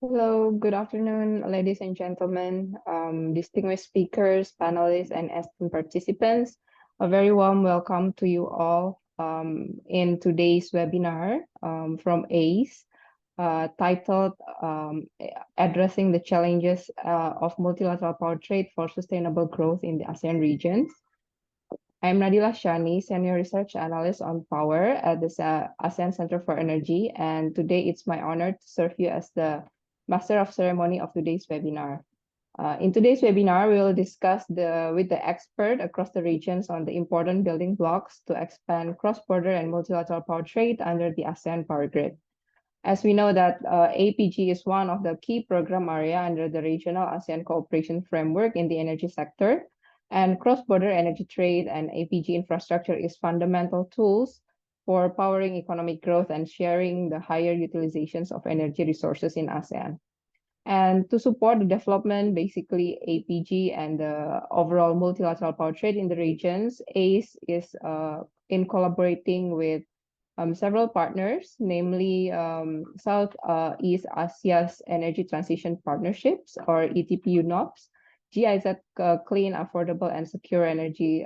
Hello, good afternoon, ladies and gentlemen, distinguished speakers, panelists, and esteemed participants. A very warm welcome to you all in today's webinar from ACE, titled Addressing the Challenges of Multilateral Power Trade for Sustainable Growth in the ASEAN Regions. I'm Nadila Shani, Senior Research Analyst on Power at the ASEAN Centre for Energy, and today it's my honor to serve you as the Master of Ceremony of today's webinar. In today's webinar, we will discuss with the expert across the regions on the important building blocks to expand cross-border and multilateral power trade under the ASEAN Power Grid. As we know that APG is one of the key program area under the Regional ASEAN Cooperation Framework in the energy sector, and cross-border energy trade and APG infrastructure is fundamental tools for powering economic growth and sharing the higher utilizations of energy resources in ASEAN. And to support the development, basically APG and the overall multilateral power trade in the regions, ACE is in collaborating with several partners, namely Southeast Asia's Energy Transition Partnerships, or ETP-UNOPS, GIZ Clean, Affordable, and Secure Energy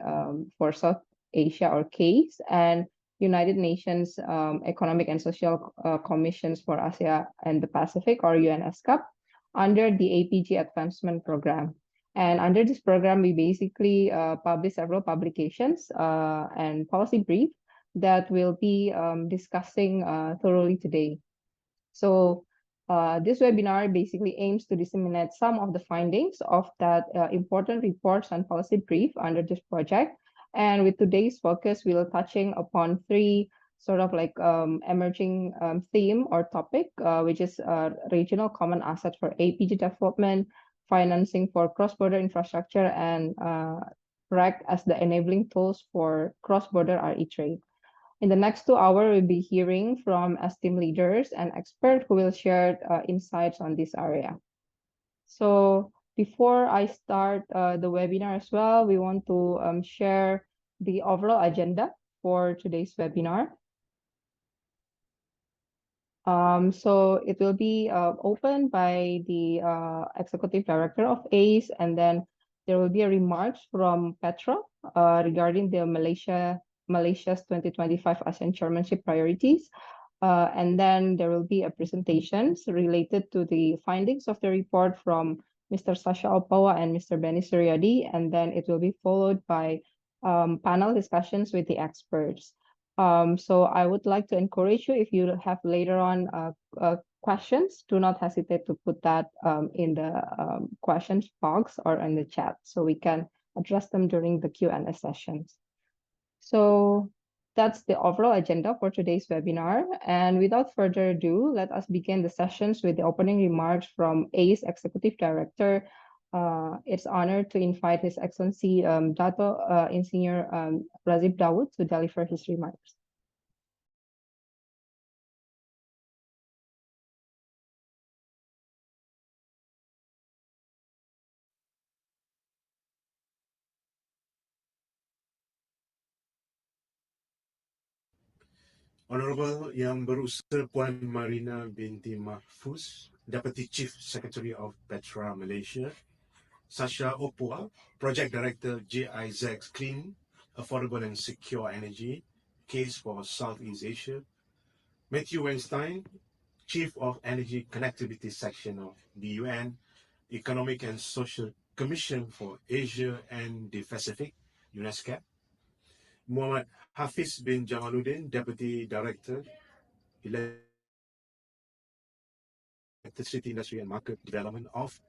for South Asia, or CASE, and United Nations Economic and Social Commissions for Asia and the Pacific, or UNESCAP, under the APG Advancement Program. And under this program, we basically publish several publications and policy brief that we'll be discussing thoroughly today. So this webinar basically aims to disseminate some of the findings of that important reports and policy brief under this project. And with today's focus, we'll touching upon three sort of like emerging theme or topic, which is regional common asset for APG development, financing for cross-border infrastructure, and REC as the enabling tools for cross-border RE trade. In the next 2 hours, we'll be hearing from esteemed leaders and experts who will share insights on this area. So before I start the webinar as well, we want to share the overall agenda for today's webinar. So it will be opened by the Executive Director of ACE, and then there will be a remarks from Petra regarding the Malaysia's 2025 ASEAN Chairmanship priorities. And then there will be a presentations related to the findings of the report from Mr. Sasha Opawa and Mr. Benny Suryadi, and then it will be followed by panel discussions with the experts. So I would like to encourage you, if you have later on questions, do not hesitate to put that in the questions box or in the chat so we can address them during the Q&A sessions. So that's the overall agenda for today's webinar. And without further ado, let us begin the sessions with the opening remarks from ACE Executive Director. It's honored to invite His Excellency Dato Engineer Razib Dawood to deliver his remarks. Honorable Yang Berusaha Puan Marina binti Mahfuz, Deputy Chief Secretary of Petra Malaysia, Sasha Opua, Project Director GIZ Clean, Affordable and Secure Energy, Case for Southeast Asia, Matthew Weinstein, Chief of Energy Connectivity Section of the UN Economic and Social Commission for Asia and the Pacific, UNESCAP, Muhammad Hafiz bin Jamaluddin, Deputy Director, Electricity Industry and Market Development of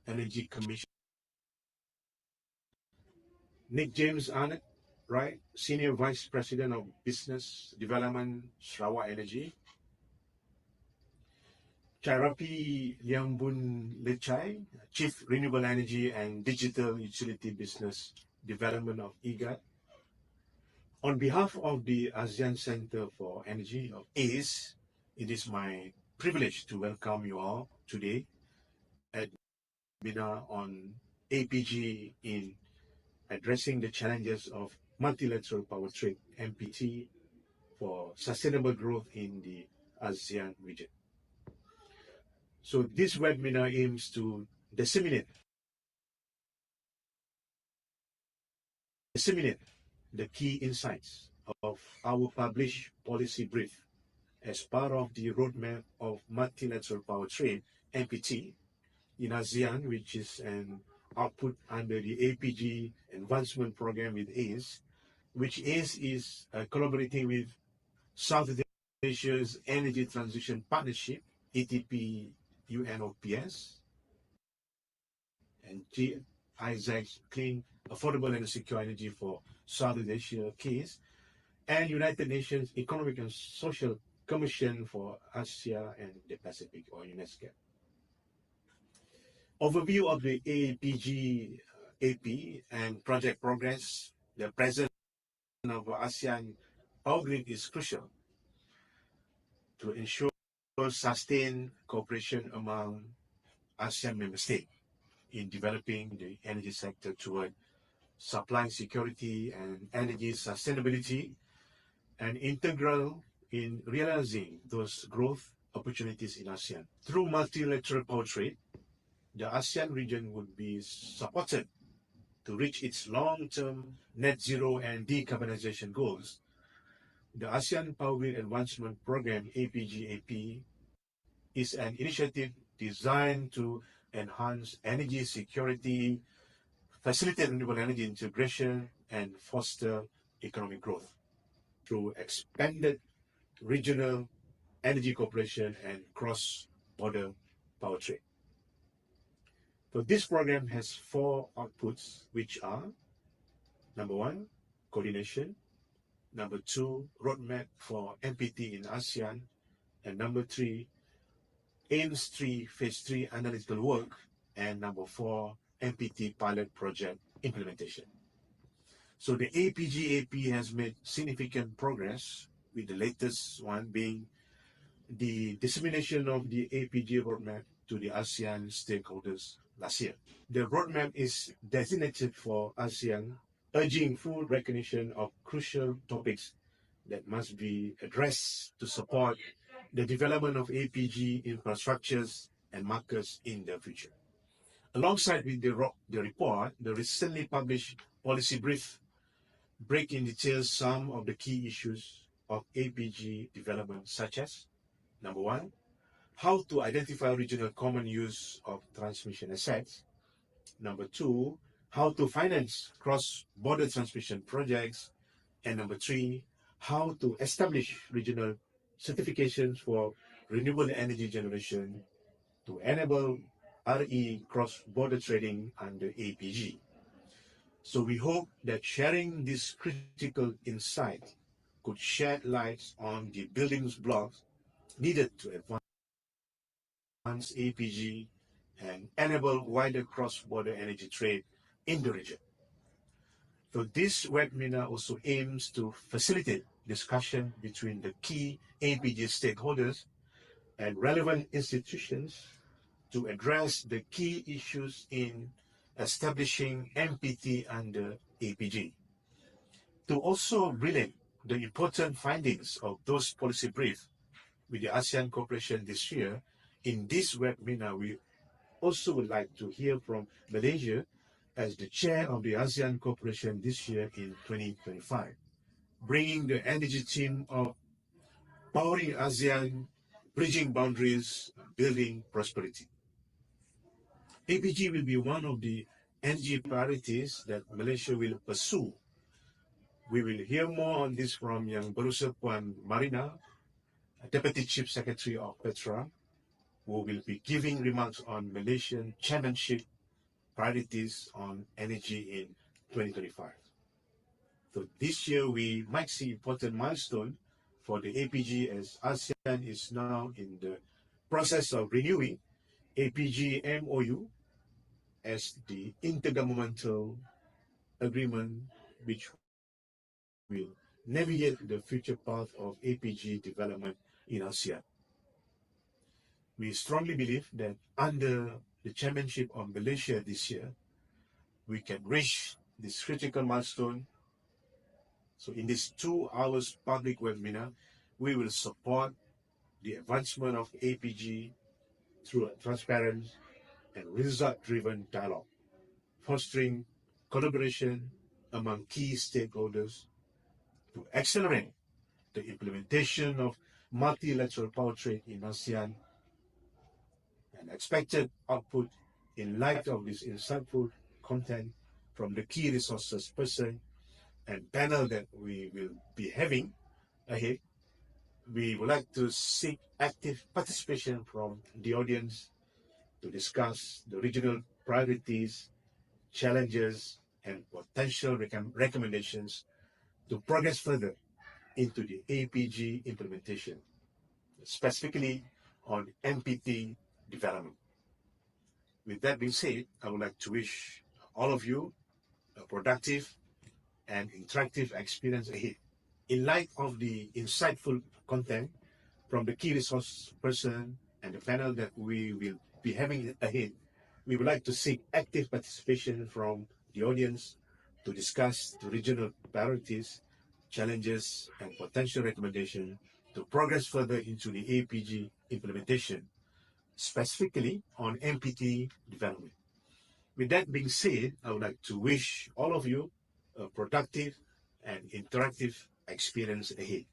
Energy Commission. Nick James Arnett, right, Senior Vice President of Business Development, Sarawak Energy. Chairapi Liambun Lechai, Chief Renewable Energy and Digital Utility Business Development of IGAT. On behalf of the ASEAN Centre for Energy of ACE, it is my privilege to welcome you all today at webinar on APG in addressing the challenges of multilateral power trade, MPT, for sustainable growth in the ASEAN region. So this webinar aims to disseminate the key insights of our published policy brief as part of the roadmap of Multilateral Power Trade, MPT, in ASEAN, which is an output under the APG Advancement Program with ACE, which ACE is collaborating with Southeast Asia's Energy Transition Partnership, ETP-UNOPS, and GIZEC's Clean, Affordable and Secure Energy for Southeast Asia case, and United Nations Economic and Social Commission for Asia and the Pacific, or UNESCAP. Overview of the APG AP and project progress. The presence of ASEAN Power Grid is crucial to ensure sustained cooperation among ASEAN member states in developing the energy sector toward supply security and energy sustainability, and integral in realizing those growth opportunities in ASEAN. Through multilateral power trade, the ASEAN region would be supported to reach its long-term net zero and decarbonization goals. The ASEAN Power Grid Advancement Program, APG-AP, is an initiative designed to enhance energy security, facilitate renewable energy integration, and foster economic growth through expanded regional energy cooperation and cross-border power trade. So this program has 4 outputs, which are: number 1, coordination; number 2, roadmap for MPT in ASEAN; and number 3, aims 3 phase 3 analytical work; and number 4, MPT pilot project implementation. So the APG-AP has made significant progress, with the latest one being the dissemination of the APG roadmap to the ASEAN stakeholders last year. The roadmap is designated for ASEAN, urging full recognition of crucial topics that must be addressed to support the development of APG infrastructures and markets in the future. Alongside with the report, the recently published policy brief break in detail some of the key issues of APG development, such as: number 1, how to identify regional common use of transmission assets; number 2, how to finance cross-border transmission projects; and number 3, how to establish regional certifications for renewable energy generation to enable RE cross-border trading under APG. So we hope that sharing this critical insight could shed light on the building blocks needed to advance APG and enable wider cross-border energy trade in the region. So this webinar also aims to facilitate discussion between the key APG stakeholders and relevant institutions to address the key issues in establishing MPT under APG. To also relate the important findings of those policy briefs with the ASEAN cooperation this year, in this webinar, we also would like to hear from Malaysia as the chair of the ASEAN cooperation this year in 2025, bringing the energy theme of powering ASEAN, bridging boundaries, building prosperity. APG will be one of the energy priorities that Malaysia will pursue. We will hear more on this from Yang Berusaha Puan Marina, Deputy Chief Secretary of Petra, who will be giving remarks on Malaysian chairmanship priorities on energy in 2025. So this year we might see important milestone for the APG, as ASEAN is now in the process of renewing APG MOU as the intergovernmental agreement which will navigate the future path of APG development in ASEAN. We strongly believe that under the chairmanship of Malaysia this year, we can reach this critical milestone. So in this 2 hours public webinar, we will support the advancement of APG through a transparent and result-driven dialogue, fostering collaboration among key stakeholders to accelerate the implementation of multilateral power trade in ASEAN. And expected output in light of this insightful content from the key resources person and panel that we will be having ahead, we would like to seek active participation from the audience to discuss the regional priorities, challenges, and potential recommendations to progress further into the APG implementation, specifically on MPT development. With that being said, I would like to wish all of you a productive and interactive experience ahead. In light of the insightful content from the key resource person and the panel that we will be having ahead, we would like to seek active participation from the audience to discuss the regional priorities, challenges, and potential recommendations to progress further into the APG implementation, specifically on MPT development. With that being said, I would like to wish all of you a productive and interactive experience ahead.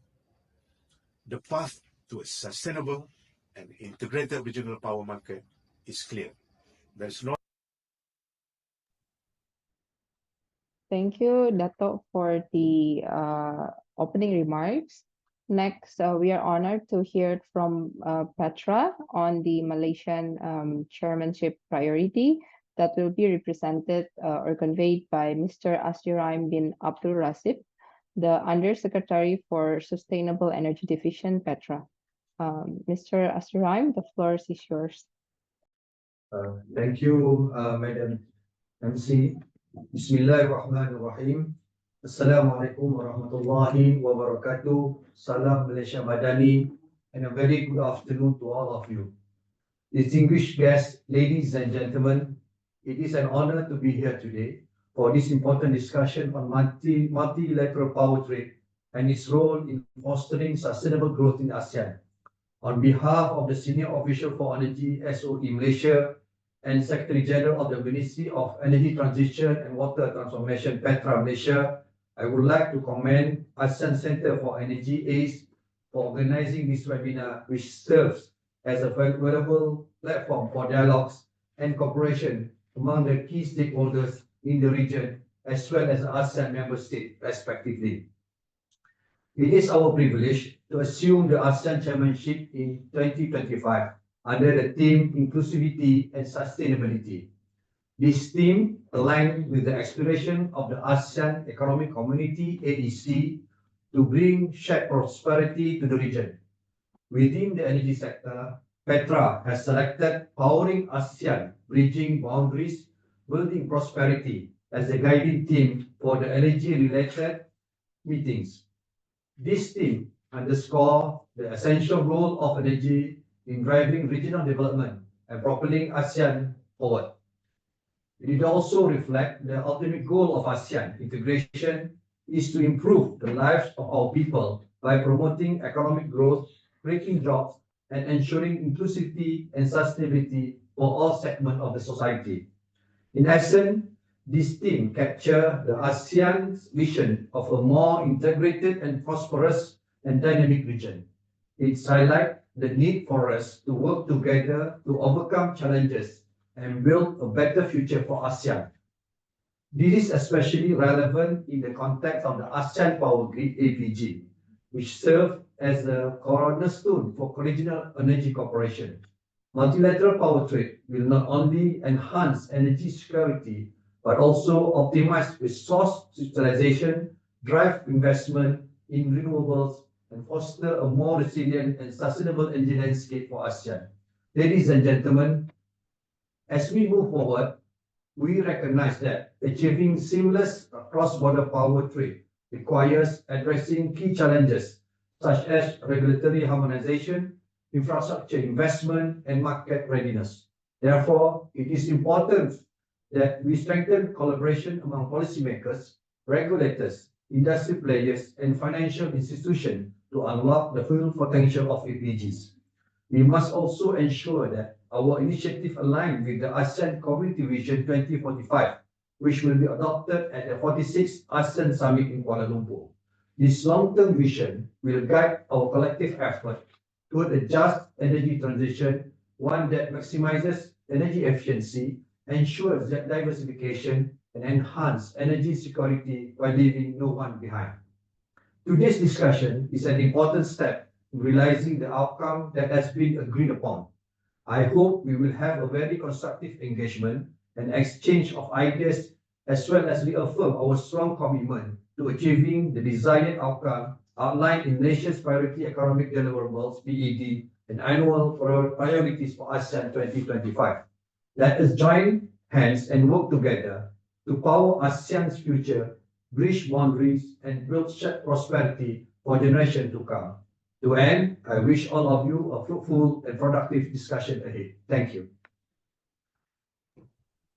The path to a sustainable and integrated regional power market is clear. There's no Thank you, Dato, for the opening remarks. Next, we are honored to hear from Petra on the Malaysian chairmanship priority that will be represented or conveyed by Mr. Asiraim bin Abdul Rasib, the Undersecretary for Sustainable Energy Division, Petra. Mr. Asiraim, the floor is yours. Thank you, Madam MC. Bismillahirrahmanirrahim. Assalamualaikum warahmatullahi wabarakatuh. Salam Malaysia Madani, and a very good afternoon to all of you. Distinguished guests, ladies and gentlemen, it is an honor to be here today for this important discussion on multilateral power trade and its role in fostering sustainable growth in ASEAN. On behalf of the Senior Official for Energy SOE Malaysia and Secretary General of the Ministry of Energy Transition and Water Transformation, Petra Malaysia, I would like to commend ASEAN Centre for Energy ACE for organizing this webinar, which serves as a valuable platform for dialogues and cooperation among the key stakeholders in the region, as well as the ASEAN member states, respectively. It is our privilege to assume the ASEAN chairmanship in 2025 under the theme Inclusivity and Sustainability. This theme aligns with the aspiration of the ASEAN Economic Community, AEC, to bring shared prosperity to the region. Within the energy sector, Petra has selected Powering ASEAN, Bridging Boundaries, Building Prosperity as the guiding theme for the energy-related meetings. This theme underscores the essential role of energy in driving regional development and propelling ASEAN forward. It also reflects the ultimate goal of ASEAN integration is to improve the lives of our people by promoting economic growth, creating jobs, and ensuring inclusivity and sustainability for all segments of the society. In essence, this theme captures the ASEAN's vision of a more integrated and prosperous and dynamic region. It highlights the need for us to work together to overcome challenges and build a better future for ASEAN. This is especially relevant in the context of the ASEAN Power Grid, APG, which serves as a cornerstone for regional energy cooperation. Multilateral power trade will not only enhance energy security, but also optimize resource utilization, drive investment in renewables, and foster a more resilient and sustainable energy landscape for ASEAN. Ladies and gentlemen, as we move forward, we recognize that achieving seamless cross-border power trade requires addressing key challenges such as regulatory harmonization, infrastructure investment, and market readiness. Therefore, it is important that we strengthen collaboration among policymakers, regulators, industry players, and financial institutions to unlock the full potential of APGs. We must also ensure that our initiative aligned with the ASEAN Community Vision 2045, which will be adopted at the 46th ASEAN Summit in Kuala Lumpur. This long-term vision will guide our collective effort toward a just energy transition, one that maximizes energy efficiency, ensures that diversification, and enhance energy security while leaving no one behind. Today's discussion is an important step in realizing the outcome that has been agreed upon. I hope we will have a very constructive engagement and exchange of ideas, as well as reaffirm our strong commitment to achieving the desired outcome outlined in Nation's Priority Economic Deliverables (PED) and Annual Priorities for ASEAN 2025. Let us join hands and work together to power ASEAN's future, bridge boundaries, and build shared prosperity for generations to come. To end, I wish all of you a fruitful and productive discussion ahead. Thank you.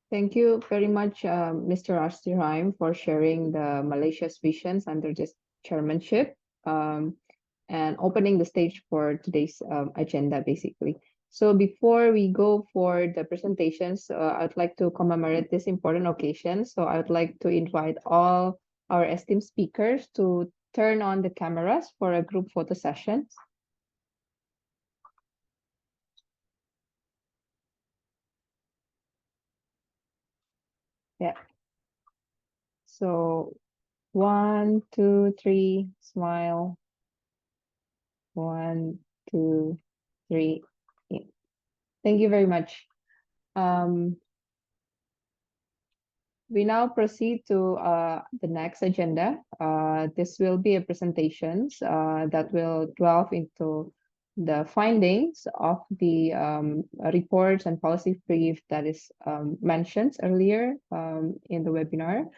Thank you very much, Mr. Rusty Rhyme, for sharing the Malaysia's visions under this chairmanship and opening the stage for today's agenda, basically. So before we go for the presentations, I'd like to commemorate this important occasion. So I would like to invite all our esteemed speakers to turn on the cameras for a group photo session. Yeah. So 1, 2, 3, smile. 1, 2, 3. Yeah. Thank you very much. We now proceed to the next agenda. This will be a presentations that will delve into the findings of the reports and policy brief that is mentioned earlier in the webinar.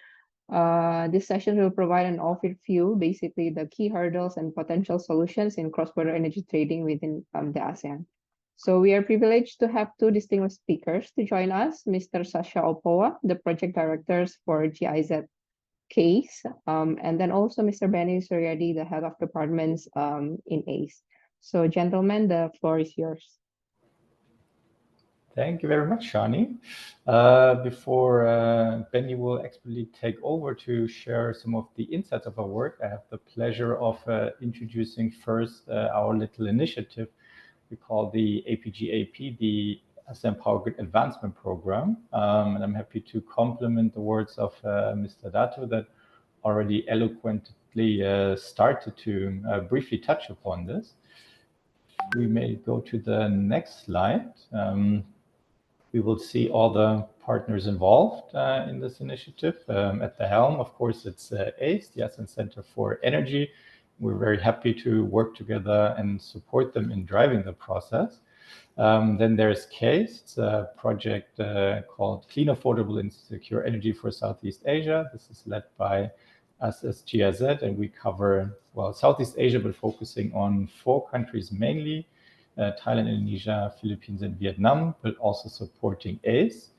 This session will provide an overview, basically the key hurdles and potential solutions in cross-border energy trading within the ASEAN. So we are privileged to have two distinguished speakers to join us, Mr. Sasha Opoa, the project directors for GIZ case, and then also Mr. Benny Suryadi, the head of departments in ACE. So gentlemen, the floor is yours. Thank you very much, Shani. Before Benny will expertly take over to share some of the insights of our work, I have the pleasure of introducing first our little initiative we call the APG AP, the ASEAN Power Grid Advancement Program. And I'm happy to complement the words of Mr. Dato that already eloquently started to briefly touch upon this. We may go to the next slide. We will see all the partners involved in this initiative. At the helm, of course, it's ACE, the ASEAN Centre for Energy. We're very happy to work together and support them in driving the process. Then there's CASE, it's a project called Clean, Affordable and Secure Energy for Southeast Asia. This is led by us as GIZ, and we cover, well, Southeast Asia, but focusing on 4 countries mainly, Thailand, Indonesia, Philippines, and Vietnam, but also supporting ACE.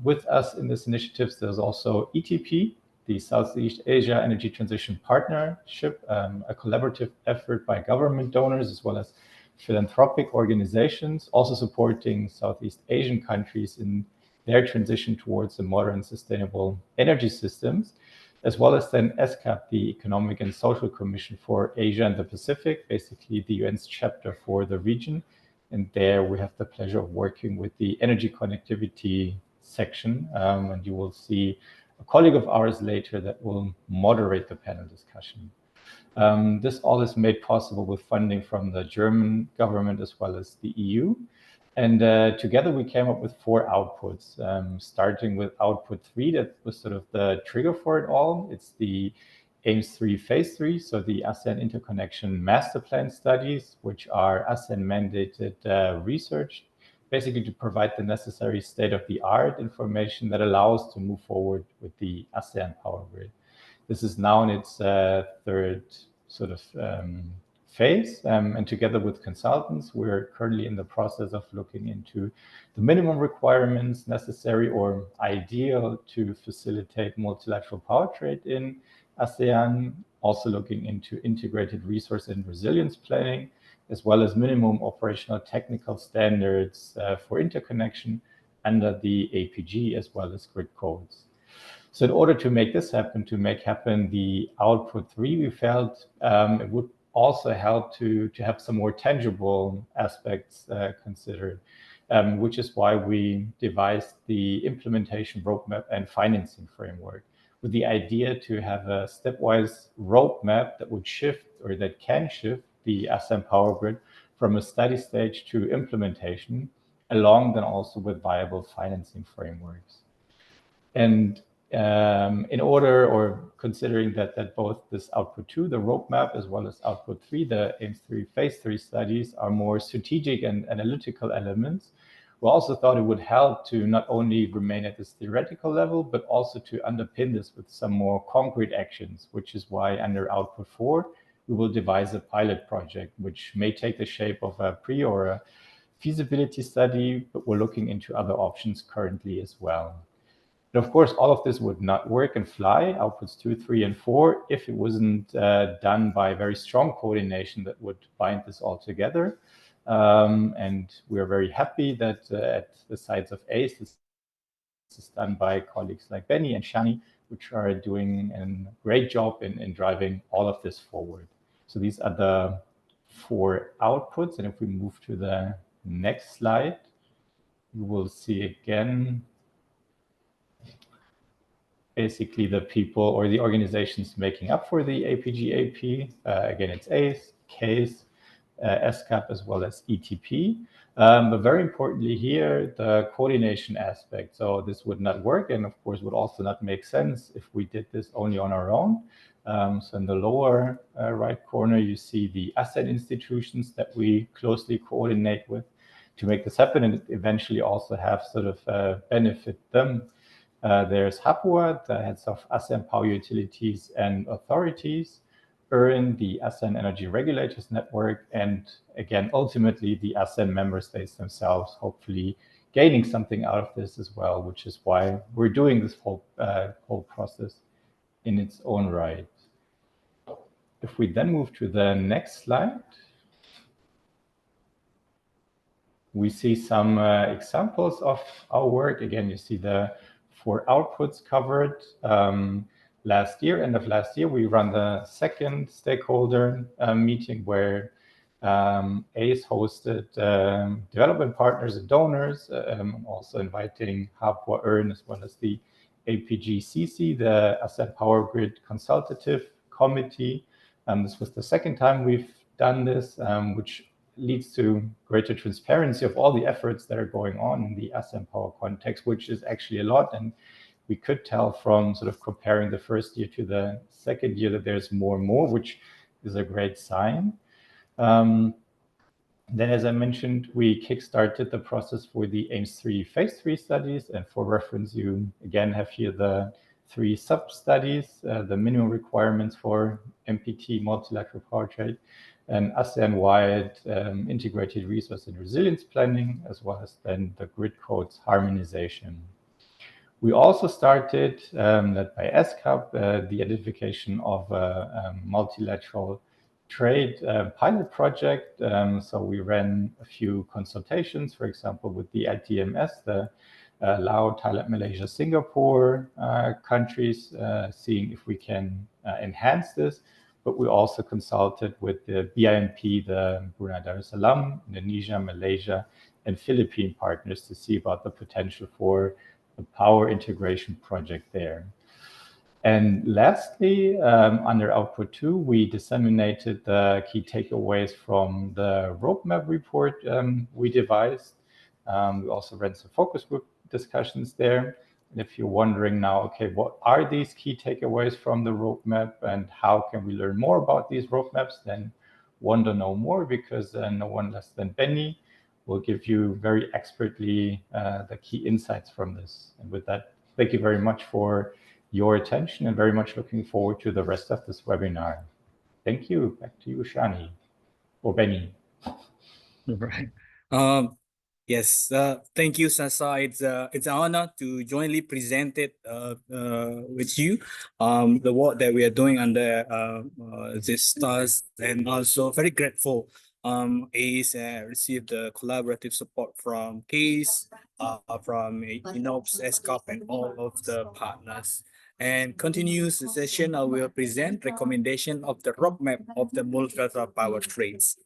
With us in this initiative, there's also ETP, the Southeast Asia Energy Transition Partnership, a collaborative effort by government donors as well as philanthropic organizations, also supporting Southeast Asian countries in their transition towards a modern, sustainable energy systems, as well as then ESCAP, the Economic and Social Commission for Asia and the Pacific, basically the UN's chapter for the region. And there we have the pleasure of working with the energy connectivity section, and you will see a colleague of ours later that will moderate the panel discussion. This all is made possible with funding from the German government as well as the EU. And together we came up with 4 outputs, starting with output 3, that was sort of the trigger for it all. It's the AIMS 3 Phase 3, so the ASEAN Interconnection Master Plan studies, which are ASEAN mandated research, basically to provide the necessary state-of-the-art information that allows to move forward with the ASEAN Power Grid. This is now in its 3rd sort of phase, and together with consultants, we're currently in the process of looking into the minimum requirements necessary or ideal to facilitate multilateral power trade in ASEAN, also looking into integrated resource and resilience planning, as well as minimum operational technical standards for interconnection under the APG, as well as grid codes. So in order to make this happen, to make happen the output 3, we felt it would also help to have some more tangible aspects considered, which is why we devised the implementation roadmap and financing framework, with the idea to have a stepwise roadmap that would shift, or that can shift, the ASEAN Power Grid from a study stage to implementation, along then also with viable financing frameworks. And in order, or considering that both this output 2, the roadmap, as well as output 3, the AIMS3 phase 3 studies, are more strategic and analytical elements, we also thought it would help to not only remain at this theoretical level, but also to underpin this with some more concrete actions, which is why under output 4, we will devise a pilot project, which may take the shape of a pre or a feasibility study, but we're looking into other options currently as well. And of course, all of this would not work and fly, outputs 2, 3, and 4, if it wasn't done by very strong coordination that would bind this all together. And we're very happy that at the sides of ACE, this is done by colleagues like Benny and Shani, which are doing a great job in driving all of this forward. So these are the 4 outputs. And if we move to the next slide, you will see again basically the people or the organizations making up for the APG-AP. Again, it's ACE, CASE, UNESCAP, as well as ETP. But very importantly here, the coordination aspect. So this would not work, and of course would also not make sense if we did this only on our own. So in the lower right corner, you see the ASEAN institutions that we closely coordinate with to make this happen, and eventually also have sort of benefit them. There's HAPUA, the heads of ASEAN Power Utilities and Authorities, ERN, the ASEAN Energy Regulators Network, and again, ultimately the ASEAN member states themselves, hopefully gaining something out of this as well, which is why we're doing this whole process in its own right. If we then move to the next slide, we see some examples of our work. Again, you see the 4 outputs covered. Last year, end of last year, we run the second stakeholder meeting where ACE hosted development partners and donors, also inviting HAPUA, ERN, as well as the APG-CC, the ASEAN Power Grid Consultative Committee. This was the second time we've done this, which leads to greater transparency of all the efforts that are going on in the ASEAN Power context, which is actually a lot. And we could tell from sort of comparing the first year to the second year that there's more and more, which is a great sign. Then, as I mentioned, we kickstarted the process for the AIMS3 phase 3 studies. And for reference, you again have here the 3 sub-studies, the minimum requirements for MPT, Multilateral Power Trade, and ASEAN-wide integrated resource and resilience planning, as well as then the grid codes harmonization. We also started, led by ESCAP, the identification of a multilateral trade pilot project. So we ran a few consultations, for example, with the ITMS, the Laos, Thailand, Malaysia, Singapore countries, seeing if we can enhance this. But we also consulted with the BIMP, the Brunei Darussalam, Indonesia, Malaysia, and Philippine partners to see about the potential for a power integration project there. And lastly, under output 2, we disseminated the key takeaways from the roadmap report we devised. We also ran some focus group discussions there. And if you're wondering now, okay, what are these key takeaways from the roadmap and how can we learn more about these roadmaps, then want to know more, because no one less than Benny will give you very expertly the key insights from this. And with that, thank you very much for your attention and very much looking forward to the rest of this webinar. Thank you. Back to you, Shani or Benny. All right. Yes, thank you, Sasa. It's an honor to jointly present it with you, the work that we are doing under this task, and also very grateful received the collaborative support from CASE, from UNOPS, ESCAP, and all of the partners. And continues the session, I will present recommendation of the roadmap of the multilateral power trades.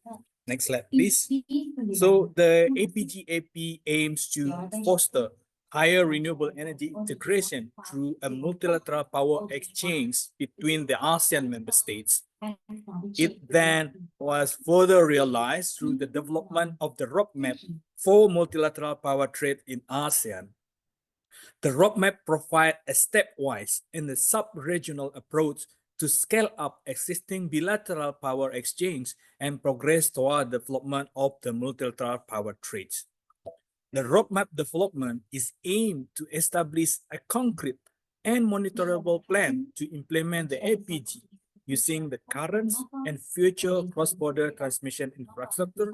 Next slide, please. So the APG-AP aims to foster higher renewable energy integration through a multilateral power exchange between the ASEAN member states. It then was further realized through the development of the roadmap for multilateral power trade in ASEAN. The roadmap provides a stepwise and a sub-regional approach to scale up existing bilateral power exchange and progress toward development of the multilateral power trades. The roadmap development is aimed to establish a concrete and monitorable plan to implement the APG using the current and future cross-border transmission infrastructure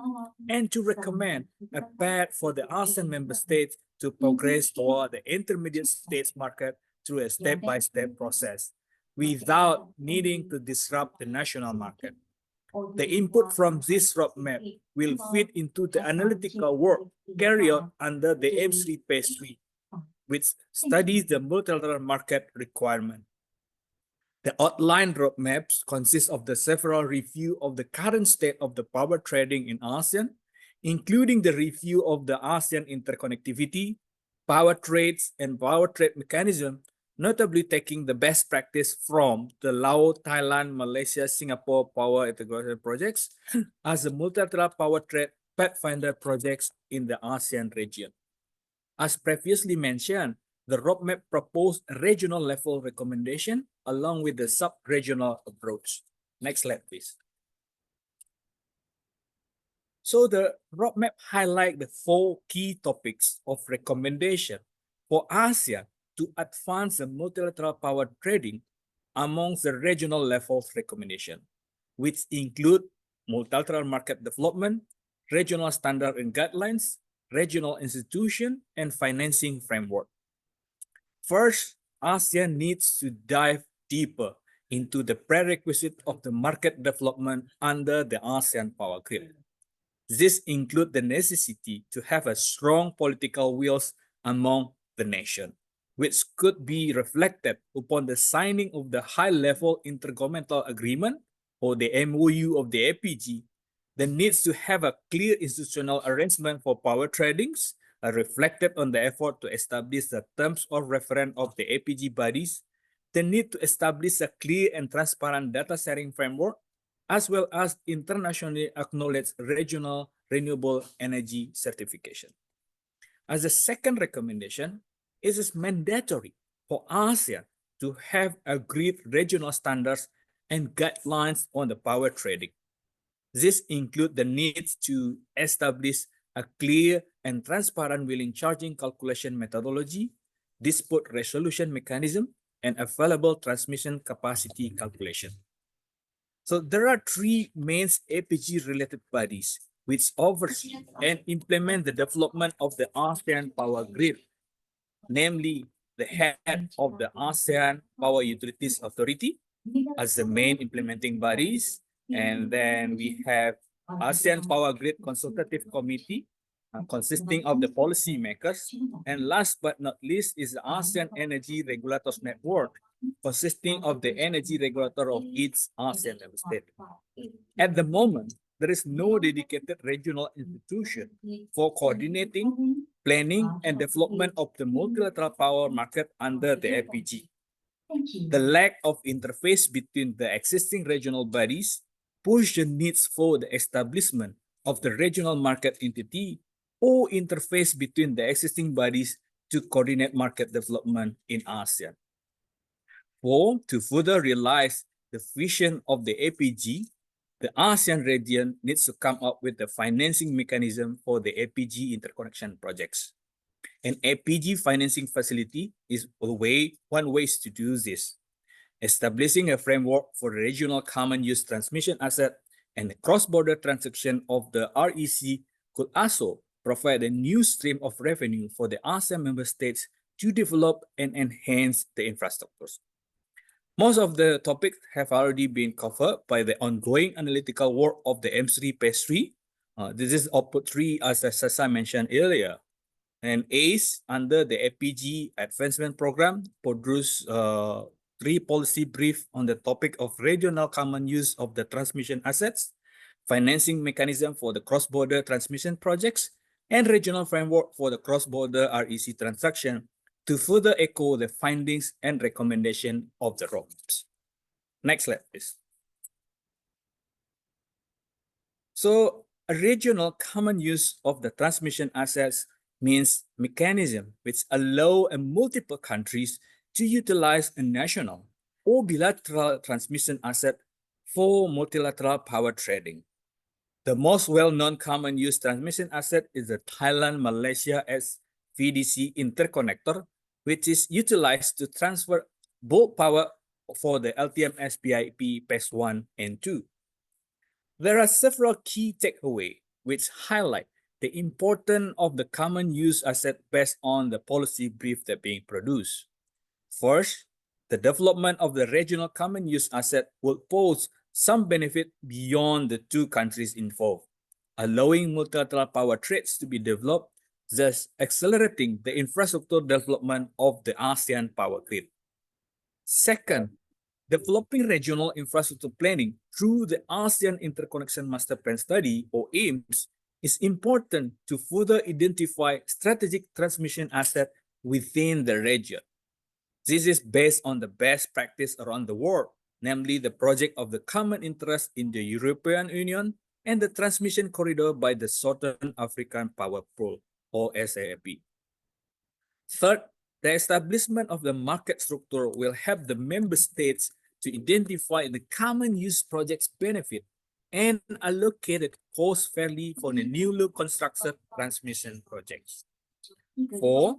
and to recommend a path for the ASEAN member states to progress toward the intermediate stage market through a step-by-step process without needing to disrupt the national market. The input from this roadmap will fit into the analytical work carried out under the M3 Phase 3, which studies the multilateral market requirement. The outlined roadmaps consist of the several review of the current state of the power trading in ASEAN, including the review of the ASEAN interconnectivity, power trades, and power trade mechanism, notably taking the best practice from the Laos, Thailand, Malaysia, Singapore power integration projects as the multilateral power trade pathfinder projects in the ASEAN region. As previously mentioned, the roadmap proposed a regional level recommendation along with the sub-regional approach. Next slide, please. So the roadmap highlights the 4 key topics of recommendation for ASEAN to advance the multilateral power trading amongst the regional levels recommendation, which include multilateral market development, regional standard and guidelines, regional institution, and financing framework. First, ASEAN needs to dive deeper into the prerequisite of the market development under the ASEAN Power Grid. This includes the necessity to have a strong political wills among the nation, which could be reflected upon the signing of the high-level intergovernmental agreement or the MOU of the APG. The needs to have a clear institutional arrangement for power tradings are reflected on the effort to establish the terms of reference of the APG bodies, the need to establish a clear and transparent data sharing framework, as well as internationally acknowledged regional renewable energy certification. As a second recommendation, it is mandatory for ASEAN to have agreed regional standards and guidelines on the power trading. This includes the need to establish a clear and transparent wheeling charging calculation methodology, dispute resolution mechanism, and available transmission capacity calculation. So there are 3 main APG-related bodies which oversee and implement the development of the ASEAN Power Grid, namely the head of the ASEAN Power Utilities Authority as the main implementing bodies, and then we have ASEAN Power Grid Consultative Committee consisting of the policymakers, and last but not least is the ASEAN Energy Regulators Network consisting of the energy regulator of each ASEAN member state. At the moment, there is no dedicated regional institution for coordinating, planning, and development of the multilateral power market under the APG. The lack of interface between the existing regional bodies push the needs for the establishment of the regional market entity or interface between the existing bodies to coordinate market development in ASEAN. To further realize the vision of the APG, the ASEAN region needs to come up with the financing mechanism for the APG interconnection projects. An APG financing facility is one way to do this. Establishing a framework for regional common use transmission asset and the cross-border transaction of the REC could also provide a new stream of revenue for the ASEAN member states to develop and enhance the infrastructures. Most of the topics have already been covered by the ongoing analytical work of the M3 Phase 3. This is output 3, as Sasa mentioned earlier. And ACE, under the APG Advancement Program, produced 3 policy briefs on the topic of regional common use of the transmission assets, financing mechanism for the cross-border transmission projects, and regional framework for the cross-border REC transaction to further echo the findings and recommendation of the roadmaps. Next slide, please. So a regional common use of the transmission assets means mechanism which allow multiple countries to utilize a national or bilateral transmission asset for multilateral power trading. The most well-known common use transmission asset is the Thailand-Malaysia SVDC interconnector, which is utilized to transfer bulk power for the LTM SPIP Phase 1 and 2. There are several key takeaways which highlight the importance of the common use asset based on the policy brief that being produced. First, the development of the regional common use asset will pose some benefit beyond the two countries involved, allowing multilateral power trades to be developed, thus accelerating the infrastructure development of the ASEAN Power Grid. Second, developing regional infrastructure planning through the ASEAN Interconnection Master Plan Study, or AIMS, is important to further identify strategic transmission assets within the region. This is based on the best practice around the world, namely the project of the common interest in the European Union and the transmission corridor by the Southern African Power Pool, or SAP. Third, the establishment of the market structure will help the member states to identify the common use projects benefit and allocate costs fairly for the newly constructed transmission projects. Four,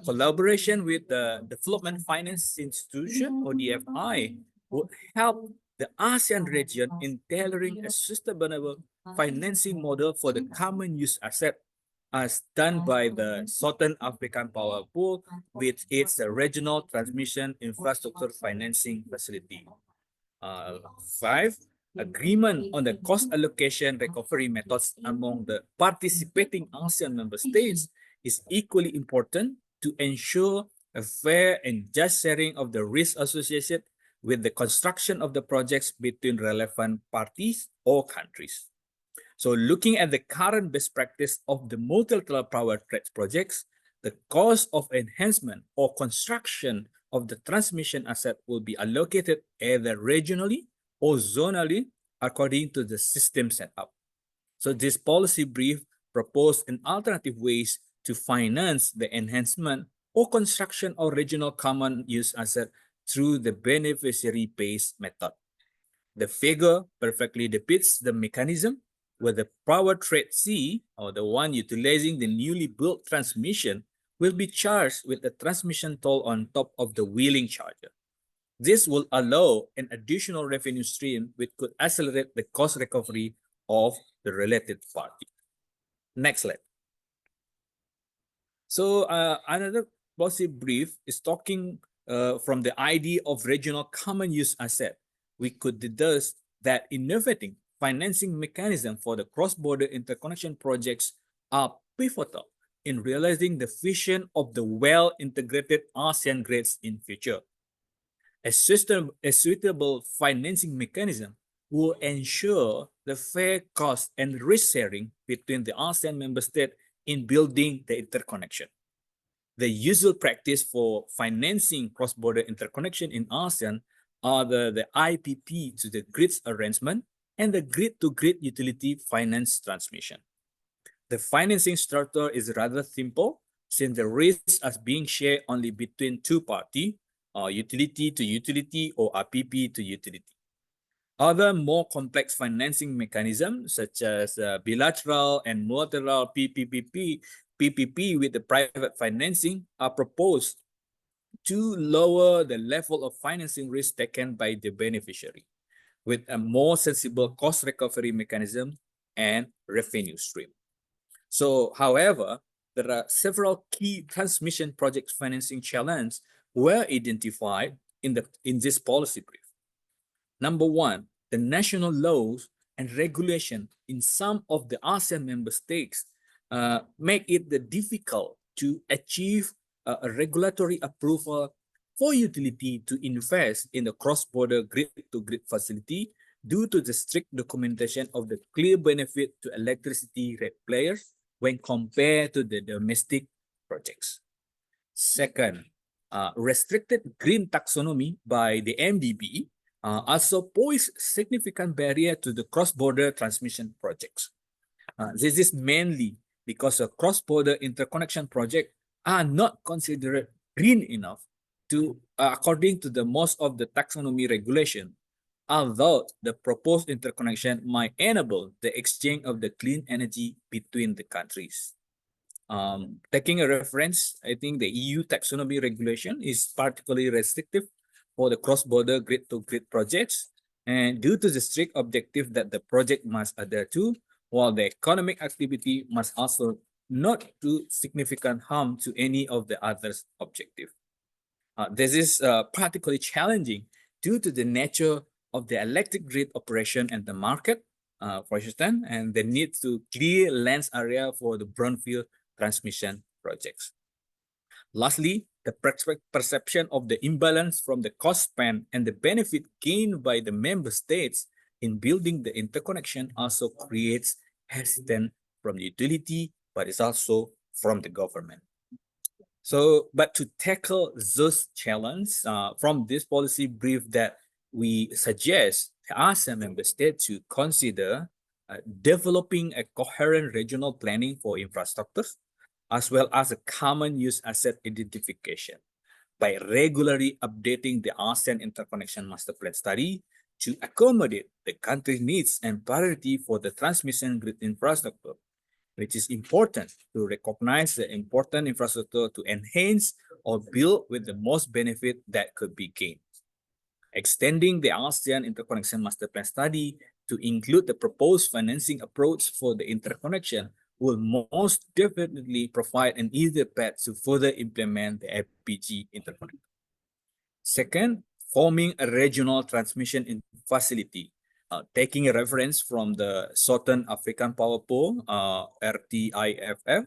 collaboration with the Development Finance Institution, or DFI, would help the ASEAN region in tailoring a sustainable financing model for the common use asset, as done by the Southern African Power Pool with its regional transmission infrastructure financing facility. Five, agreement on the cost allocation recovery methods among the participating ASEAN member states is equally important to ensure a fair and just sharing of the risk associated with the construction of the projects between relevant parties or countries. So looking at the current best practice of the multilateral power trade projects, the cost of enhancement or construction of the transmission asset will be allocated either regionally or zonally according to the system setup. So this policy brief proposed an alternative ways to finance the enhancement or construction of regional common use asset through the beneficiary-based method. The figure perfectly depicts the mechanism where the power trade C, or the one utilizing the newly built transmission, will be charged with a transmission toll on top of the wheeling charger. This will allow an additional revenue stream which could accelerate the cost recovery of the related party. Next slide. So another policy brief is talking from the idea of regional common use asset. We could deduce that innovating financing mechanism for the cross-border interconnection projects are pivotal in realizing the vision of the well-integrated ASEAN grids in future. A suitable financing mechanism will ensure the fair cost and risk sharing between the ASEAN member states in building the interconnection. The usual practice for financing cross-border interconnection in ASEAN are the IPP to the grids arrangement and the grid-to-grid utility finance transmission. The financing structure is rather simple since the risks are being shared only between two parties, utility to utility or IPP to utility. Other more complex financing mechanisms such as bilateral and multilateral PPP with the private financing are proposed to lower the level of financing risk taken by the beneficiary with a more sensible cost recovery mechanism and revenue stream. So, however, there are several key transmission project financing challenges were identified in this policy brief. Number one, the national laws and regulation in some of the ASEAN member states make it difficult to achieve a regulatory approval for utility to invest in the cross-border grid-to-grid facility due to the strict documentation of the clear benefit to electricity rate players when compared to the domestic projects. Second, restricted green taxonomy by the MDB also pose significant barrier to the cross-border transmission projects. This is mainly because a cross-border interconnection project are not considered green enough to, according to the most of the taxonomy regulation, although the proposed interconnection might enable the exchange of the clean energy between the countries. Taking a reference, I think the EU taxonomy regulation is particularly restrictive for the cross-border grid-to-grid projects, and due to the strict objective that the project must adhere to, while the economic activity must also not do significant harm to any of the others' objective. This is particularly challenging due to the nature of the electric grid operation and the market, for instance, and the need to clear land area for the brownfield transmission projects. Lastly, the perception of the imbalance from the cost spent and the benefit gained by the member states in building the interconnection also creates hesitance from the utility, but it's also from the government. So, but to tackle those challenges from this policy brief that we suggest the ASEAN member states to consider developing a coherent regional planning for infrastructures, as well as a common use asset identification by regularly updating the ASEAN Interconnection Master Plan study to accommodate the country's needs and priority for the transmission grid infrastructure, which is important to recognize the important infrastructure to enhance or build with the most benefit that could be gained. Extending the ASEAN Interconnection Master Plan study to include the proposed financing approach for the interconnection will most definitely provide an easier path to further implement the APG interconnector. Second, forming a regional transmission facility. Taking a reference from the Southern African Power Pool, RTIFF,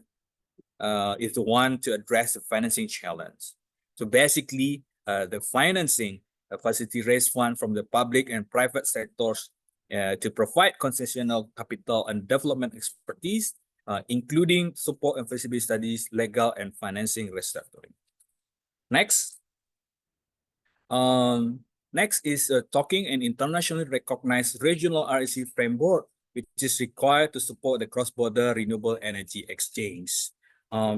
is the one to address the financing challenge. So basically, the financing facility raise fund from the public and private sectors to provide concessional capital and development expertise, including support and feasibility studies, legal and financing restructuring. Next. Next is talking an internationally recognized regional REC framework, which is required to support the cross-border renewable energy exchange.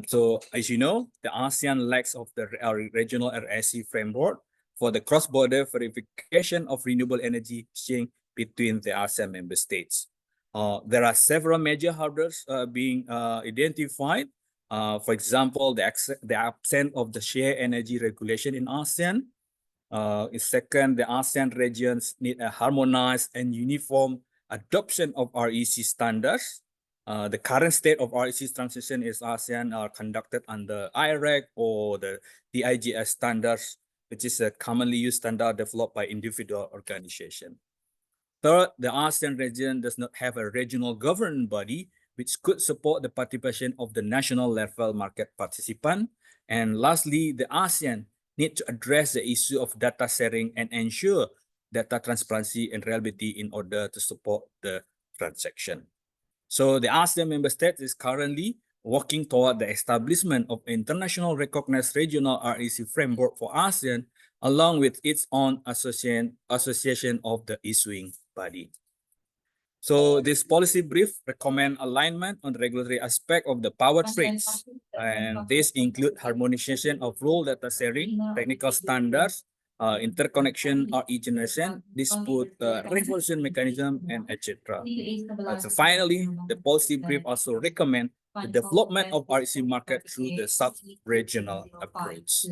So as you know, the ASEAN lacks of the regional REC framework for the cross-border verification of renewable energy exchange between the ASEAN member states. There are several major hurdles being identified. For example, the absence of the shared energy regulation in ASEAN. Second, the ASEAN regions need a harmonized and uniform adoption of REC standards. The current state of REC transition is ASEAN are conducted under IREC or the DIGS standards, which is a commonly used standard developed by individual organizations. Third, the ASEAN region does not have a regional governing body which could support the participation of the national level market participant. And lastly, the ASEAN need to address the issue of data sharing and ensure data transparency and reliability in order to support the transaction. So the ASEAN member state is currently working toward the establishment of international recognized regional REC framework for ASEAN, along with its own association of the issuing body. So this policy brief recommend alignment on the regulatory aspect of the power trades, and this include harmonization of rule data sharing, technical standards, interconnection or generation, dispute resolution mechanism, and etc. So finally, the policy brief also recommend the development of REC market through the sub-regional approach.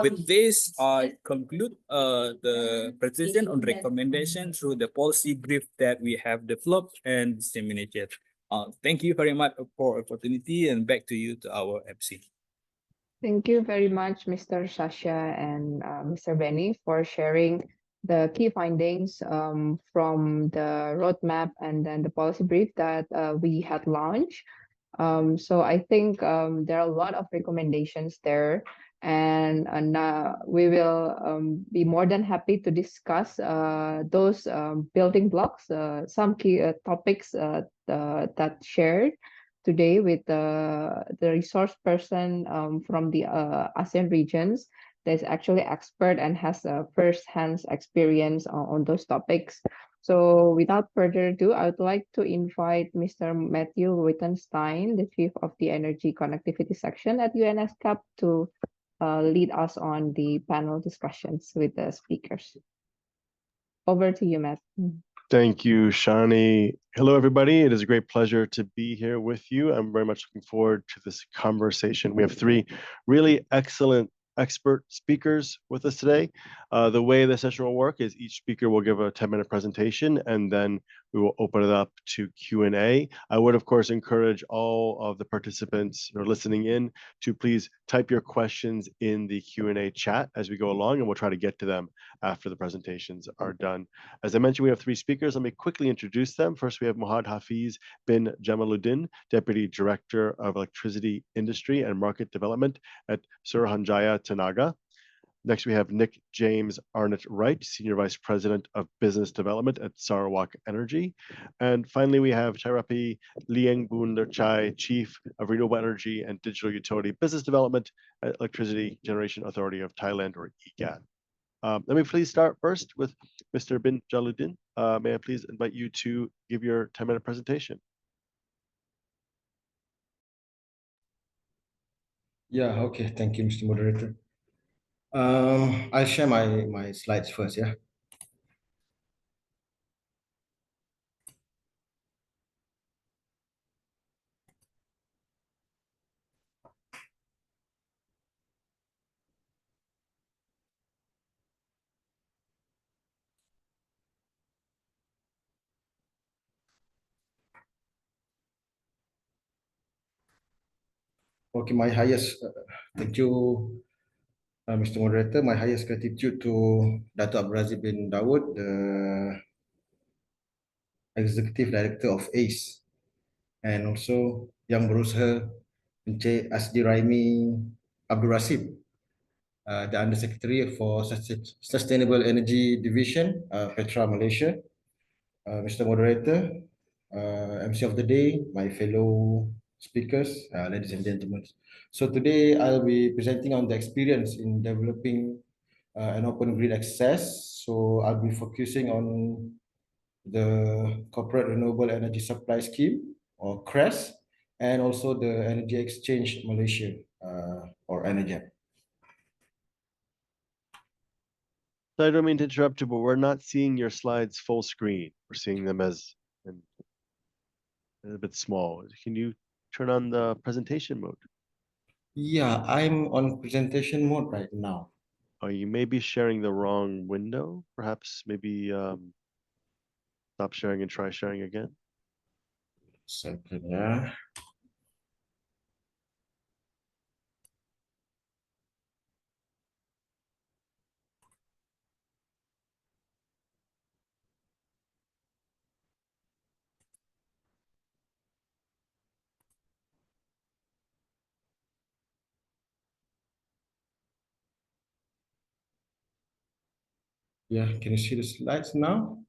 With this, I conclude the presentation on recommendation through the policy brief that we have developed and disseminated. Thank you very much for opportunity, and back to you to our MC. Thank you very much, Mr. Sasha and Mr. Benny, for sharing the key findings from the roadmap and then the policy brief that we had launched. So I think there are a lot of recommendations there, and we will be more than happy to discuss those building blocks, some key topics that shared today with the resource person from the ASEAN regions that's actually expert and has a first-hand experience on those topics. So without further ado, I would like to invite Mr. Matthew Wittenstein, the Chief of the Energy Connectivity Section at UNESCAP, to lead us on the panel discussions with the speakers. Over to you, Matt. Thank you, Shani. Hello, everybody. It is a great pleasure to be here with you. I'm very much looking forward to this conversation. We have three really excellent expert speakers with us today. The way the session will work is each speaker will give a 10-minute presentation, and then we will open it up to Q&A. I would, of course, encourage all of the participants who are listening in to please type your questions in the Q&A chat as we go along, and we'll try to get to them after the presentations are done. As I mentioned, we have three speakers. Let me quickly introduce them. First, we have Muhammad Hafiz bin Jamaluddin, Deputy Director of Electricity Industry and Market Development at Suruhanjaya Tenaga. Next, we have Nick James Arnott Wright, Senior Vice President of Business Development at Sarawak Energy. And finally, we have Chairapi Lieng Boon Lerchai, Chief of Renewable Energy and Digital Utility Business Development at Electricity Generation Authority of Thailand, or EGAT. Let me please start first with Mr. bin Jamaluddin. May I please invite you to give your 10-minute presentation? Yeah, okay. Thank you, Mr. Moderator. I'll share my slides first, yeah. Okay, thank you, Mr. Moderator. My highest gratitude to Dato' Abdul Razif bin Dawood, the Executive Director of ACE, and also Yang Berusaha Encik Asdi Raimi Abdul Rasib, the Undersecretary for Sustainable Energy Division, Petra Malaysia. Mr. Moderator, MC of the day, my fellow speakers, ladies and gentlemen. So today I'll be presenting on the experience in developing an open grid access. So I'll be focusing on the Corporate Renewable Energy Supply Scheme, or CRES, and also the Energy Exchange Malaysia, or ENERGAP. So I don't mean to interrupt you, but we're not seeing your slides full screen. We're seeing them as a bit small. Can you turn on the presentation mode? Yeah, I'm on presentation mode right now. Oh, you may be sharing the wrong window. Perhaps maybe stop sharing and try sharing again. Second, yeah. Yeah, can you see the slides now?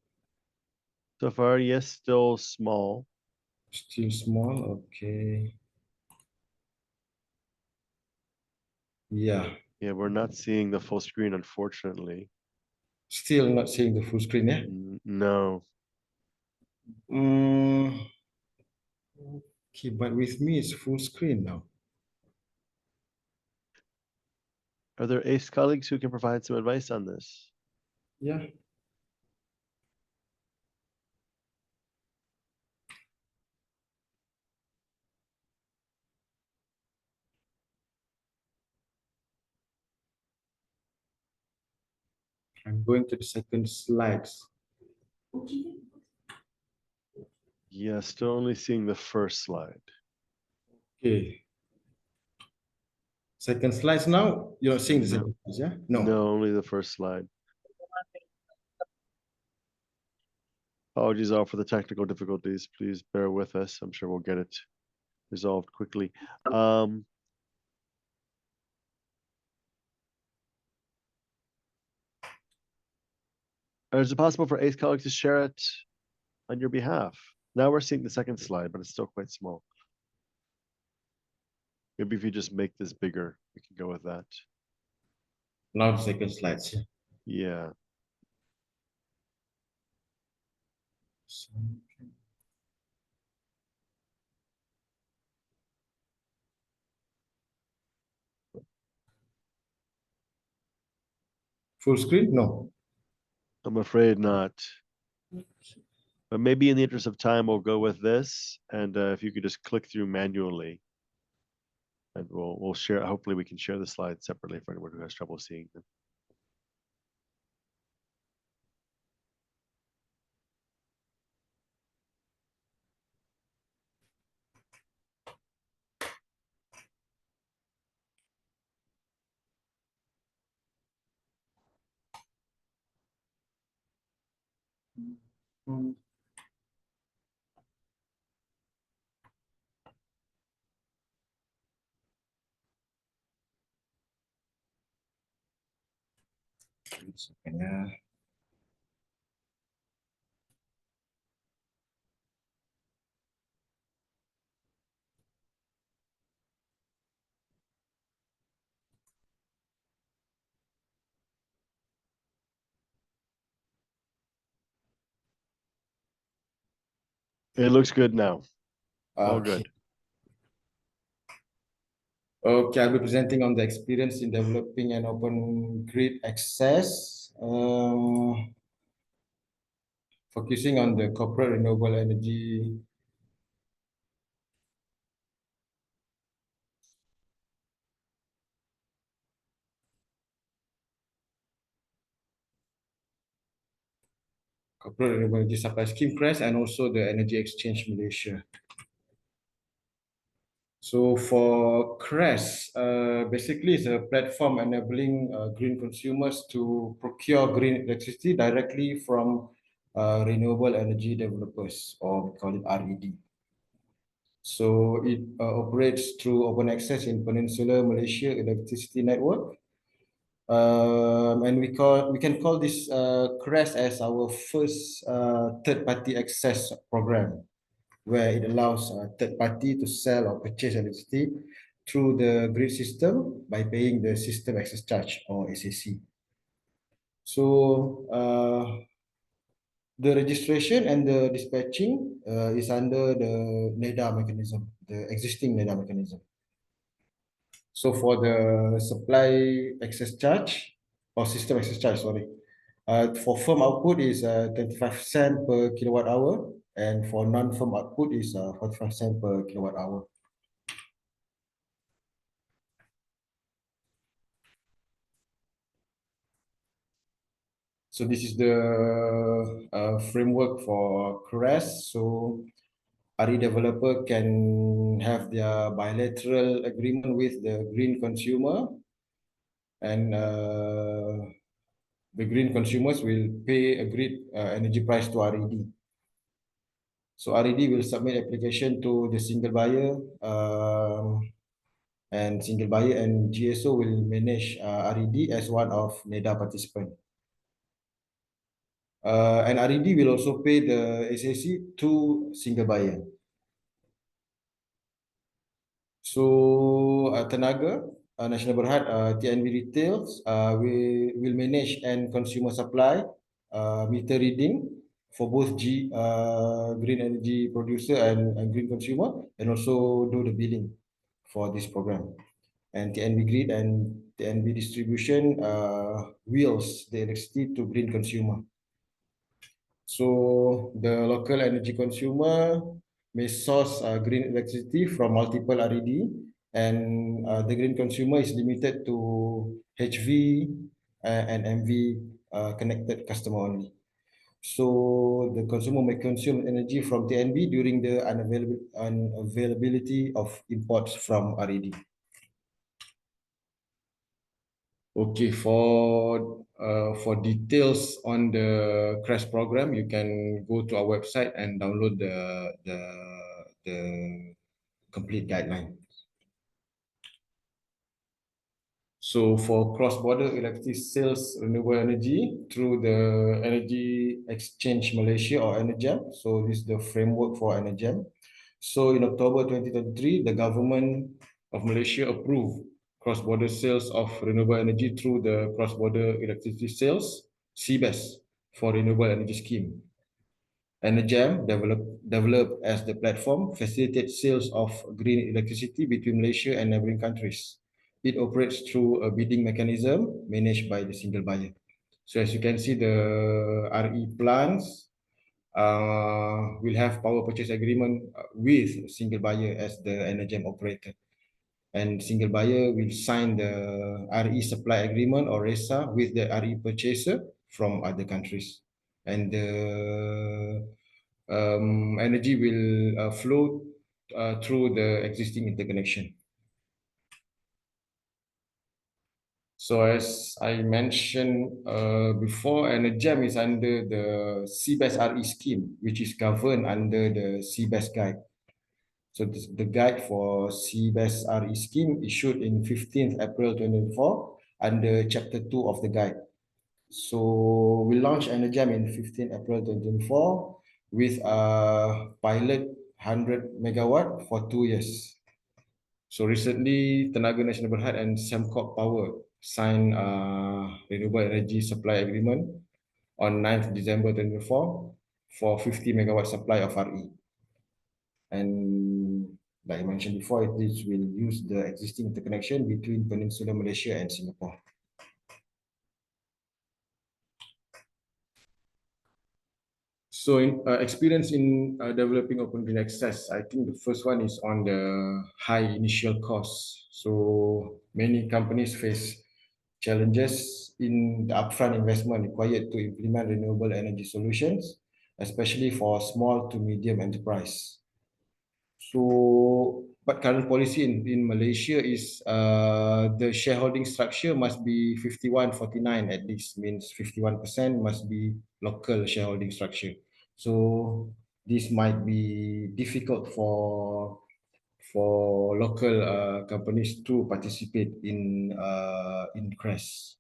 So far, yes, still small. Still small, okay. Yeah. Yeah, we're not seeing the full screen, unfortunately. Still not seeing the full screen, yeah? No. Okay, but with me it's full screen now. Are there ACE colleagues who can provide some advice on this? Yeah. I'm going to the second slides. Yeah, still only seeing the first slide. Okay. Second slides now. You're not seeing the No. second slides, yeah? No. No, only the first slide. Apologies all for the technical difficulties. Please bear with us. I'm sure we'll get it resolved quickly. Is it possible for ACE colleagues to share it on your behalf? Now we're seeing the second slide, but it's still quite small. Maybe if you just make this bigger, we can go with that. Now the second slides. Yeah. Full screen? No. I'm afraid not. But maybe in the interest of time, we'll go with this. And if you could just click through manually, and we'll share. Hopefully, we can share the slides separately for anyone who has trouble seeing them. Yeah. It looks good now. All Okay. good. Okay, I'll be presenting on the experience in developing an open grid access, focusing on the corporate renewable energy renewable energy supply scheme CRESS and also the Energy Exchange Malaysia. So for CRESS, basically it's a platform enabling green consumers to procure green electricity directly from renewable energy developers, or we call it RED. So it operates through open access in Peninsular Malaysia electricity network. And we can call this CRESS as our first third-party access program, where it allows a third party to sell or purchase electricity through the grid system by paying the system access charge, or SAC. So the registration and the dispatching is under the NEDA mechanism, the existing NEDA mechanism. So for the supply access charge, or system access charge, sorry, for firm output is 25 cents per kilowatt hour, and for non-firm output is 45 cents per kilowatt hour. So this is the framework for CRESS. So RE developer can have their bilateral agreement with the green consumer, and the green consumers will pay agreed energy price to RED. So RED will submit application to the single buyer, and single buyer and GSO will manage RED as one of NEDA participant. And RED will also pay the SAC to single buyer. So Tenaga, National Berhad, TNB Retails, we will manage and consumer supply, meter reading for both green energy producer and green consumer, and also do the billing for this program. And TNB Grid and TNB Distribution wheels the electricity to green consumer. So the local energy consumer may source green electricity from multiple RED, and the green consumer is limited to HV and MV connected customer only. So the consumer may consume energy from TNB during the unavailability of imports from RED. Okay, for details on the CRESS program, you can go to our website and download the complete guideline. So for cross-border electricity sales renewable energy through the Energy Exchange Malaysia or ENERGEM. So this is the framework for ENERGEM. So in October 2023, the government of Malaysia approved cross-border sales of renewable energy through the cross-border electricity sales, CBES, for renewable energy scheme. ENERGEM, developed as the platform, facilitates sales of green electricity between Malaysia and neighboring countries. It operates through a bidding mechanism managed by the single buyer. So as you can see, the RE plants will have power purchase agreement with single buyer as the ENERGEM operator. And single buyer will sign the RE supply agreement or RESA with the RE purchaser from other countries. And the energy will flow through the existing interconnection. So as I mentioned before, ENERGEM is under the CBES RE scheme, which is governed under the CBES guide. So the guide for CBES RE scheme issued in 15th April 2024 under Chapter 2 of the guide. So we launched ENERGEM in 15th April 2024 with a pilot 100 megawatt for 2 years. So recently, Tenaga Nasional Berhad and Sembcorp Power signed a renewable energy supply agreement on 9th December 2024 for 50 megawatt supply of RE. And like I mentioned before, this will use the existing interconnection between Peninsular Malaysia and Singapore. So experience in developing open grid access, I think the first one is on the high initial costs. So many companies face challenges in the upfront investment required to implement renewable energy solutions, especially for small to medium enterprise. So, but current policy in Malaysia is the shareholding structure must be 51-49 at least, means 51% must be local shareholding structure. So this might be difficult for local companies to participate in CRESS.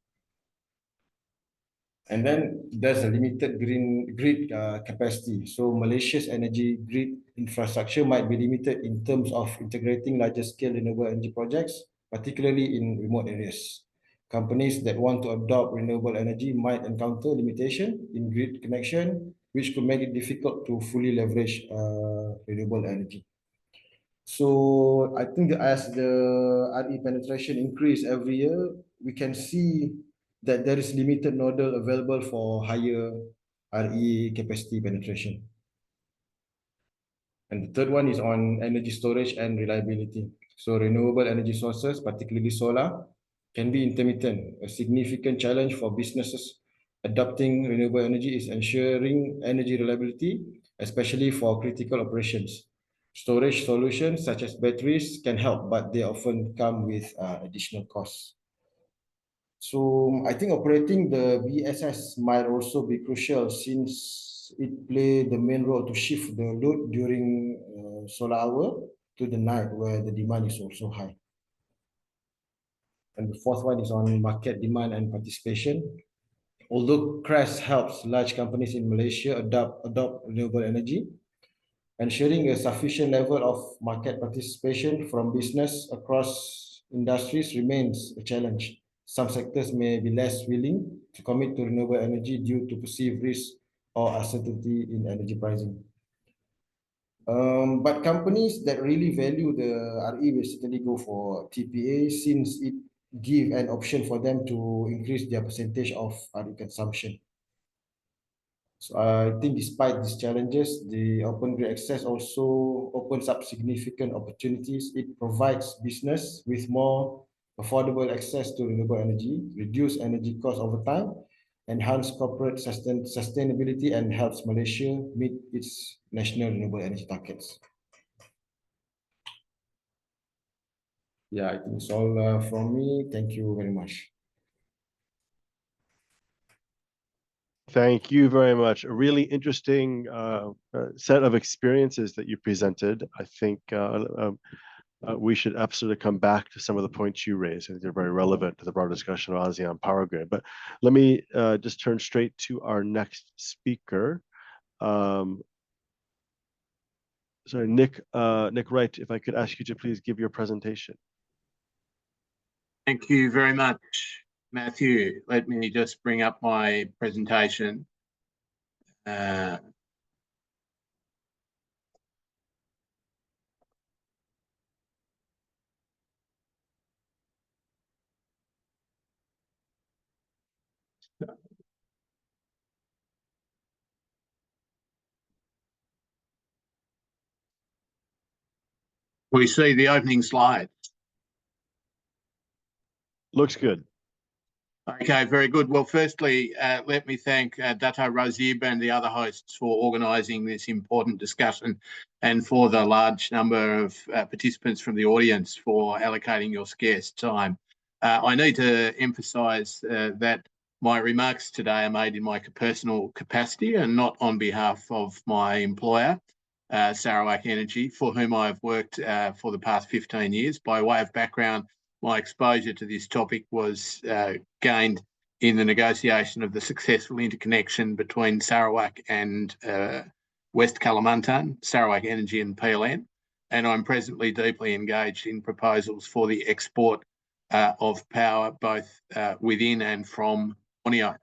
And then there's a limited grid capacity. So Malaysia's energy grid infrastructure might be limited in terms of integrating larger scale renewable energy projects, particularly in remote areas. Companies that want to adopt renewable energy might encounter limitation in grid connection, which could make it difficult to fully leverage renewable energy. So I think as the RE penetration increase every year, we can see that there is limited nodal available for higher RE capacity penetration. And the third one is on energy storage and reliability. So renewable energy sources, particularly solar, can be intermittent. A significant challenge for businesses adopting renewable energy is ensuring energy reliability, especially for critical operations. Storage solutions such as batteries can help, but they often come with additional costs. So I think operating the BSS might also be crucial since it plays the main role to shift the load during solar hour to the night where the demand is also high. And the fourth one is on market demand and participation. Although CRESS helps large companies in Malaysia adopt renewable energy, ensuring a sufficient level of market participation from business across industries remains a challenge. Some sectors may be less willing to commit to renewable energy due to perceived risk or uncertainty in energy pricing. But companies that really value the RE will certainly go for TPA since it gives an option for them to increase their percentage of RE consumption. So I think despite these challenges, the open grid access also opens up significant opportunities. It provides business with more affordable access to renewable energy, reduce energy costs over time, enhance corporate sustainability, and helps Malaysia meet its national renewable energy targets. Yeah, I think it's all from me. Thank you very much. Thank you very much. A really interesting set of experiences that you presented. I think we should absolutely come back to some of the points you raised. I think they're very relevant to the broader discussion of ASEAN Power Grid. But let me just turn straight to our next speaker. Sorry, Nick Wright, if I could ask you to please give your presentation. Thank you very much, Matthew. Let me just bring up my presentation. We see the opening slide. Looks good. Okay, very good. Well, firstly, let me thank Dato' Razib and the other hosts for organising this important discussion, and for the large number of participants from the audience for allocating your scarce time. I need to emphasise that my remarks today are made in my personal capacity and not on behalf of my employer, Sarawak Energy, for whom I've worked for the past 15 years. By way of background, my exposure to this topic was gained in the negotiation of the successful interconnection between Sarawak and West Kalimantan, Sarawak Energy and PLN, and I'm presently deeply engaged in proposals for the export of power both within and from Borneo.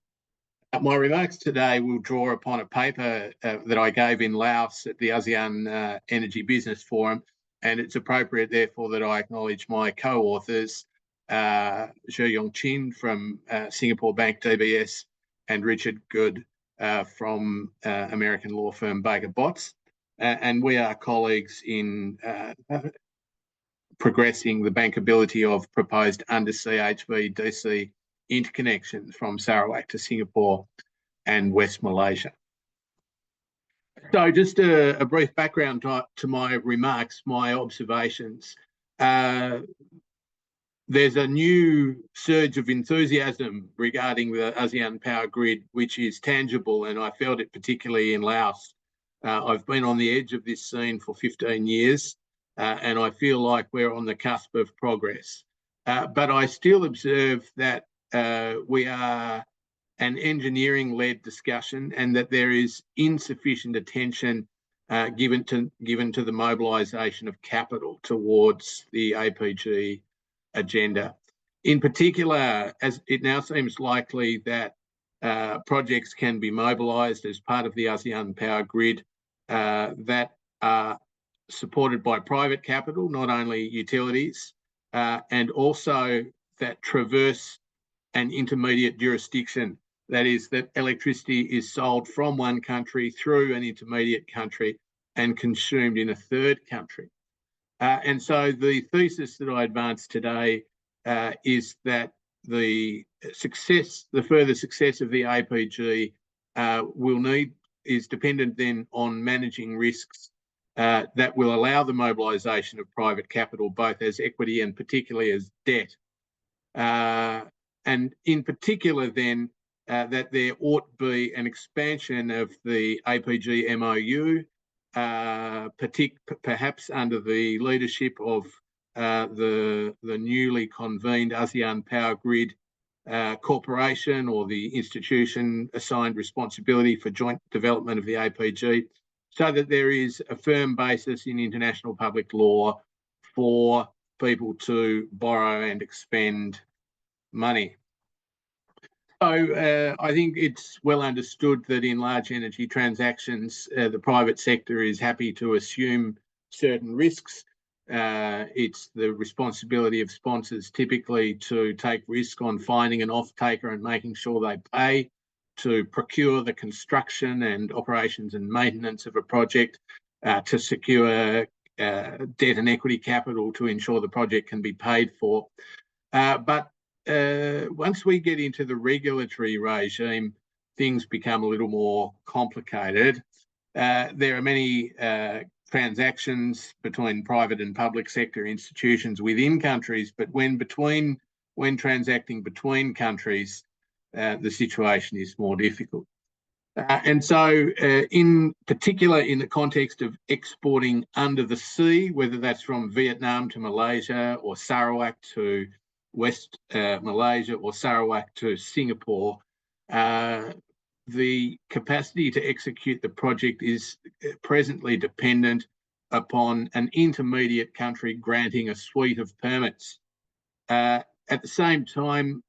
My remarks today will draw upon a paper that I gave in Laos at the ASEAN Energy Business Forum, and it's appropriate, therefore, that I acknowledge my co-authors, Zhe Yong Chin from Singapore Bank DBS and Richard Good from American law firm Baker Botts. And we are colleagues in progressing the bankability of proposed undersea HVDC interconnections from Sarawak to Singapore and West Malaysia. So just a brief background to my remarks, my observations. There's a new surge of enthusiasm regarding the ASEAN Power Grid, which is tangible, and I felt it particularly in Laos. I've been on the edge of this scene for 15 years, and I feel like we're on the cusp of progress. But I still observe that we are an engineering-led discussion, and that there is insufficient attention given to the mobilisation of capital towards the APG agenda. In particular, as it now seems likely that projects can be mobilised as part of the ASEAN Power Grid that are supported by private capital, not only utilities, and also that traverse an intermediate jurisdiction. That is, that electricity is sold from one country through an intermediate country and consumed in a third country. And so the thesis that I advance today is that the further success of the APG is dependent then on managing risks that will allow the mobilisation of private capital, both as equity and particularly as debt. And in particular then, that there ought to be an expansion of the APG MOU, perhaps under the leadership of the newly convened ASEAN Power Grid Corporation, or the institution assigned responsibility for joint development of the APG, so that there is a firm basis in international public law for people to borrow and expend money. So I think it's well understood that in large energy transactions, the private sector is happy to assume certain risks. It's the responsibility of sponsors typically to take risk on finding an off-taker and making sure they pay, to procure the construction and operations and maintenance of a project, to secure debt and equity capital to ensure the project can be paid for. But once we get into the regulatory regime, things become a little more complicated. There are many transactions between private and public sector institutions within countries, but when transacting between countries, the situation is more difficult. And so in particular, in the context of exporting under the sea, whether that's from Vietnam to Malaysia or Sarawak to West Malaysia or Sarawak to Singapore, the capacity to execute the project is presently dependent upon an intermediate country granting a suite of permits. At the same time,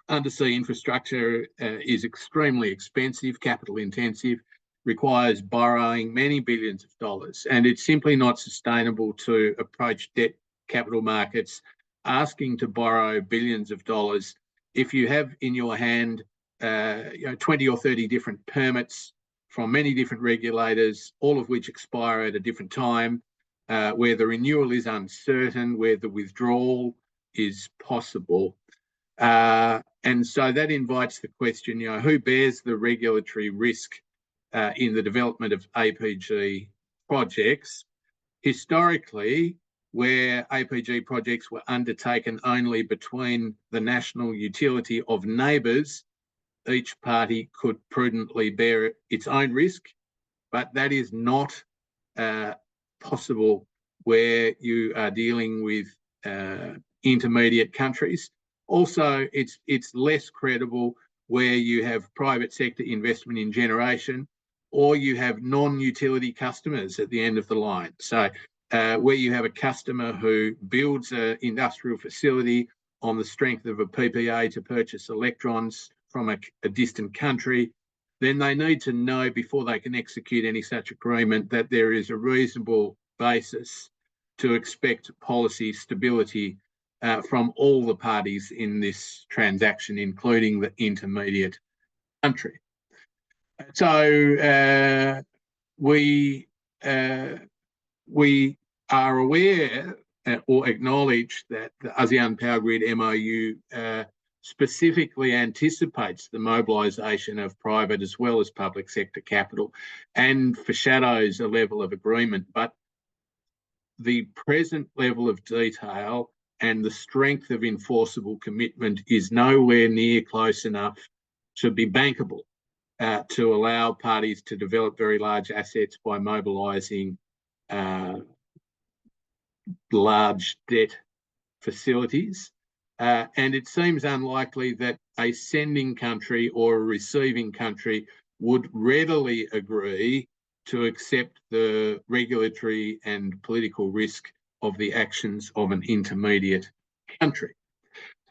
undersea infrastructure is extremely expensive, capital intensive, requires borrowing many billions of dollars, and it's simply not sustainable to approach debt capital markets asking to borrow billions of dollars if you have in your hand 20 or 30 different permits from many different regulators, all of which expire at a different time, where the renewal is uncertain, where the withdrawal is possible. And so that invites the question, who bears the regulatory risk in the development of APG projects? Historically, where APG projects were undertaken only between the national utility of neighbours, each party could prudently bear its own risk, but that is not possible where you are dealing with intermediate countries. Also, it's less credible where you have private sector investment in generation, or you have non-utility customers at the end of the line. So where you have a customer who builds an industrial facility on the strength of a PPA to purchase electrons from a distant country, then they need to know before they can execute any such agreement that there is a reasonable basis to expect policy stability from all the parties in this transaction, including the intermediate country. So we are aware or acknowledge that the ASEAN Power Grid MOU specifically anticipates the mobilisation of private as well as public sector capital and foreshadows a level of agreement, but the present level of detail and the strength of enforceable commitment is nowhere near close enough to be bankable to allow parties to develop very large assets by mobilising large debt facilities. And it seems unlikely that a sending country or a receiving country would readily agree to accept the regulatory and political risk of the actions of an intermediate country.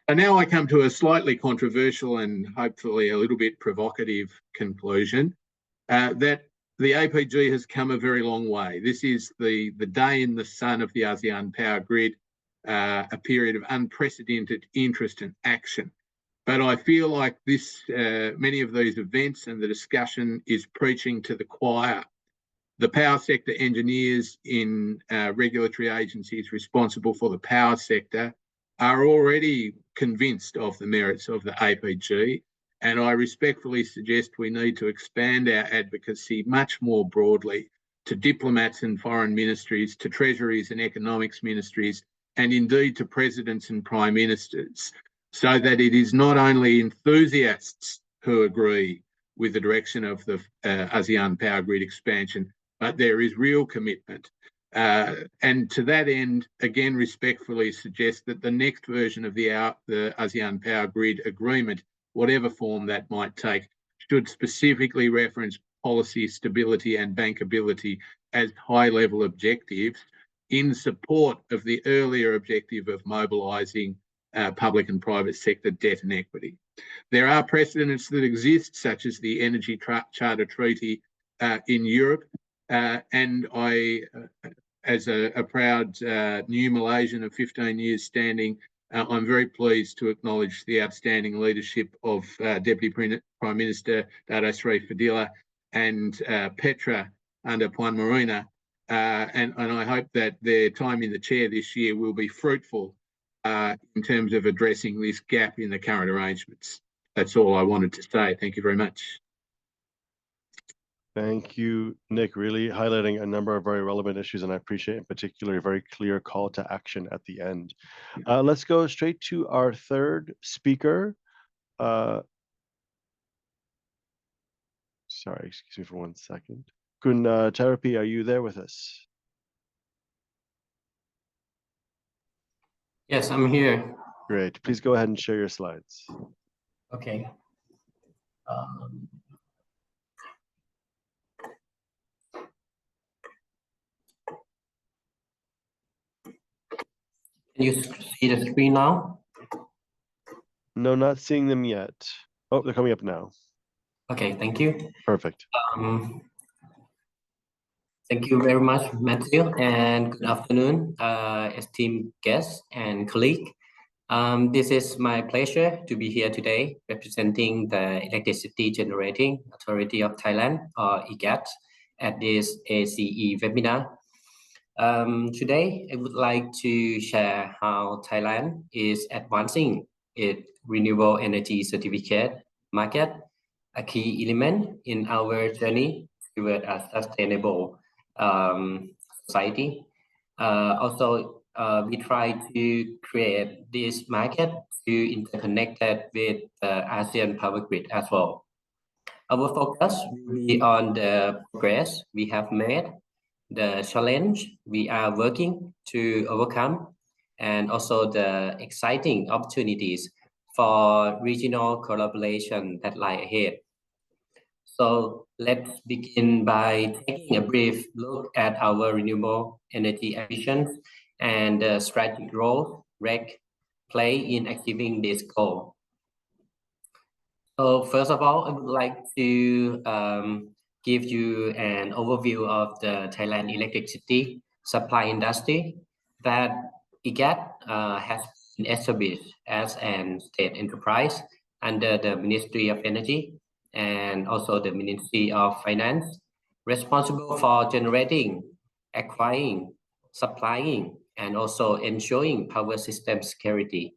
And now I come to a slightly controversial and hopefully a little bit provocative conclusion that the APG has come a very long way. This is the day in the sun of the ASEAN Power Grid, a period of unprecedented interest and action. But I feel like this, many of these events and the discussion is preaching to the choir. The power sector engineers in regulatory agencies responsible for the power sector are already convinced of the merits of the APG, and I respectfully suggest we need to expand our advocacy much more broadly to diplomats and foreign ministries, to treasuries and economics ministries, and indeed to presidents and prime ministers, so that it is not only enthusiasts who agree with the direction of the ASEAN Power Grid expansion, but there is real commitment. And to that end, again, respectfully suggest that the next version of the ASEAN Power Grid agreement, whatever form that might take, should specifically reference policy stability and bankability as high-level objectives in support of the earlier objective of mobilising public and private sector debt and equity. There are precedents that exist, such as the Energy Charter Treaty in Europe, and I, as a proud new Malaysian of 15 years standing, I'm very pleased to acknowledge the outstanding leadership of Deputy Prime Minister Dato' Sri Fadila and Petra under Puan Marina, and I hope that their time in the chair this year will be fruitful in terms of addressing this gap in the current arrangements. That's all I wanted to say. Thank you very much. Thank you, Nick, really highlighting a number of very relevant issues, and I appreciate in particular a very clear call to action at the end. Let's go straight to our third speaker. Sorry, excuse me for 1 second. Kun Charapi, are you there with us? Yes, I'm here. Great. Please go ahead and share your slides. Okay. Can you see the screen now? No, not seeing them yet. Oh, they're coming up now. Okay, thank you. Perfect. Thank you very much, Matthew, and good afternoon, esteemed guests and colleagues. This is my pleasure to be here today representing the Electricity Generating Authority of Thailand, or EGAT, at this ACE webinar. Today, I would like to share how Thailand is advancing its renewable energy certificate market, a key element in our journey toward a sustainable society. Also, we try to create this market to interconnected with the ASEAN Power Grid as well. Our focus will be on the progress we have made, the challenge we are working to overcome, and also the exciting opportunities for regional collaboration that lie ahead. So let's begin by taking a brief look at our renewable energy ambitions and the strategic role REC play in achieving this goal. So first of all, I would like to give you an overview of the Thailand electricity supply industry that EGAT has been established as an state enterprise under the Ministry of Energy and also the Ministry of Finance, responsible for generating, acquiring, supplying, and also ensuring power system security.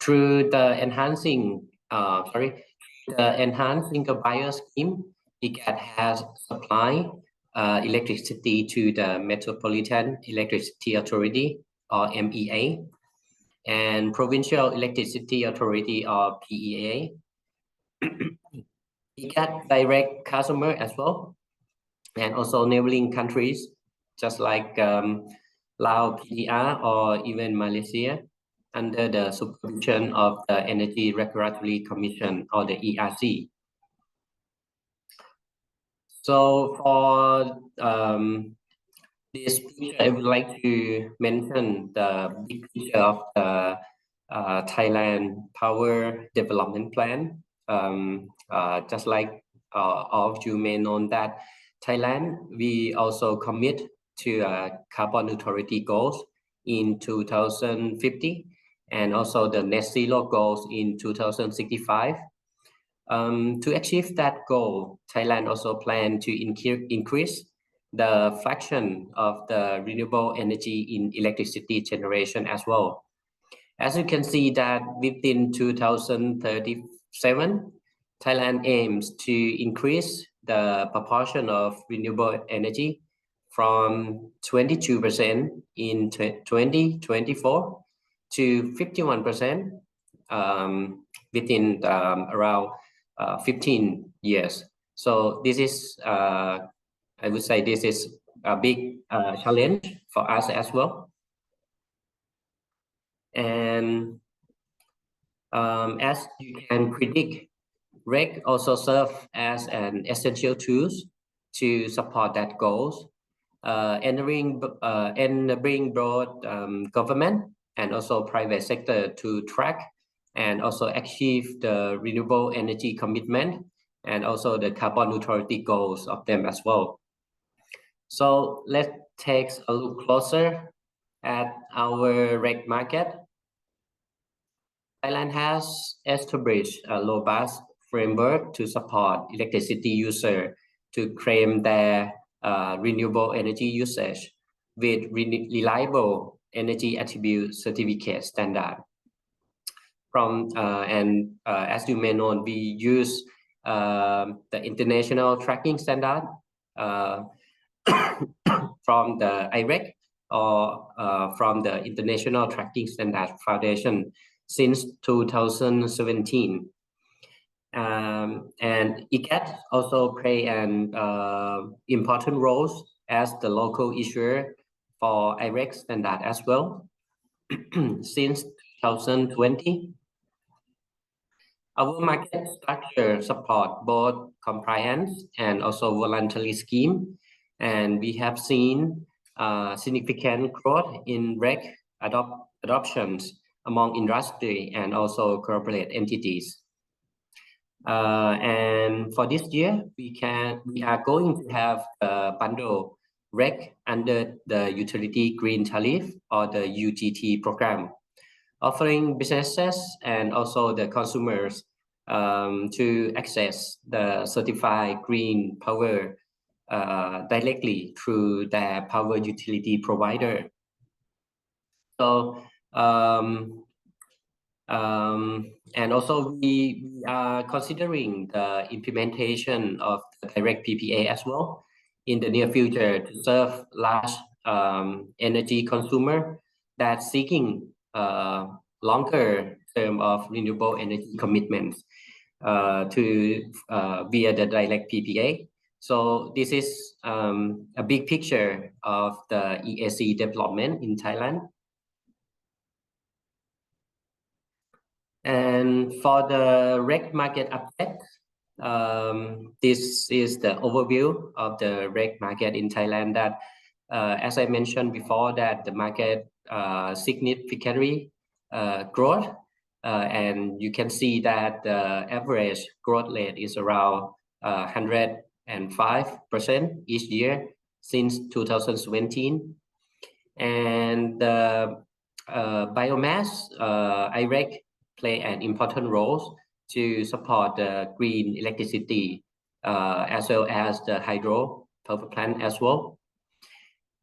Through the enhancing single buyer scheme, EGAT has supplied electricity to the Metropolitan Electricity Authority, or MEA, and Provincial Electricity Authority, or PEA. EGAT direct customer as well, and also neighboring countries, just like Laos, PDR, or even Malaysia, under the supervision of the Energy Regulatory Commission, or the ERC. So for this picture, I would like to mention the big picture of the Thailand Power Development Plan. Just like all of you may know that Thailand, we also commit to carbon neutrality goals in 2050 and also the net zero goals in 2065. To achieve that goal, Thailand also plans to increase the fraction of the renewable energy in electricity generation as well. As you can see that within 2037, Thailand aims to increase the proportion of renewable energy from 22% in 2024 to 51% within around 15 years. So this is, I would say this is a big challenge for us as well. And as you can predict, REC also serves as an essential tool to support that goals, enabling broad government and also private sector to track and also achieve the renewable energy commitment and also the carbon neutrality goals of them as well. So let's take a look closer at our REC market. Thailand has established a robust framework to support electricity users to claim their renewable energy usage with reliable energy attribute certificate standard. As you may know, we use the international tracking standard from the IREC or from the International Tracking Standard Foundation since 2017. And ICAT also play an important role as the local issuer for IREC standard as well. Since 2020, our market structure support both compliance and also voluntary scheme, and we have seen significant growth in REC adoptions among industry and also corporate entities. And for this year, we are going to have a bundle REC under the Utility Green Tariff or the UGT program, offering businesses and also the consumers to access the certified green power directly through their power utility provider. So and also we are considering the implementation of the direct PPA as well in the near future to serve large energy consumer that seeking longer term of renewable energy commitments to via the direct PPA. So this is a big picture of the EAC development in Thailand. And for the REC market update, this is the overview of the REC market in Thailand that, as I mentioned before, that the market significantly growth, and you can see that the average growth rate is around 105% each year since 2017. And the biomass IREC play an important role to support the green electricity as well as the hydro power plant as well.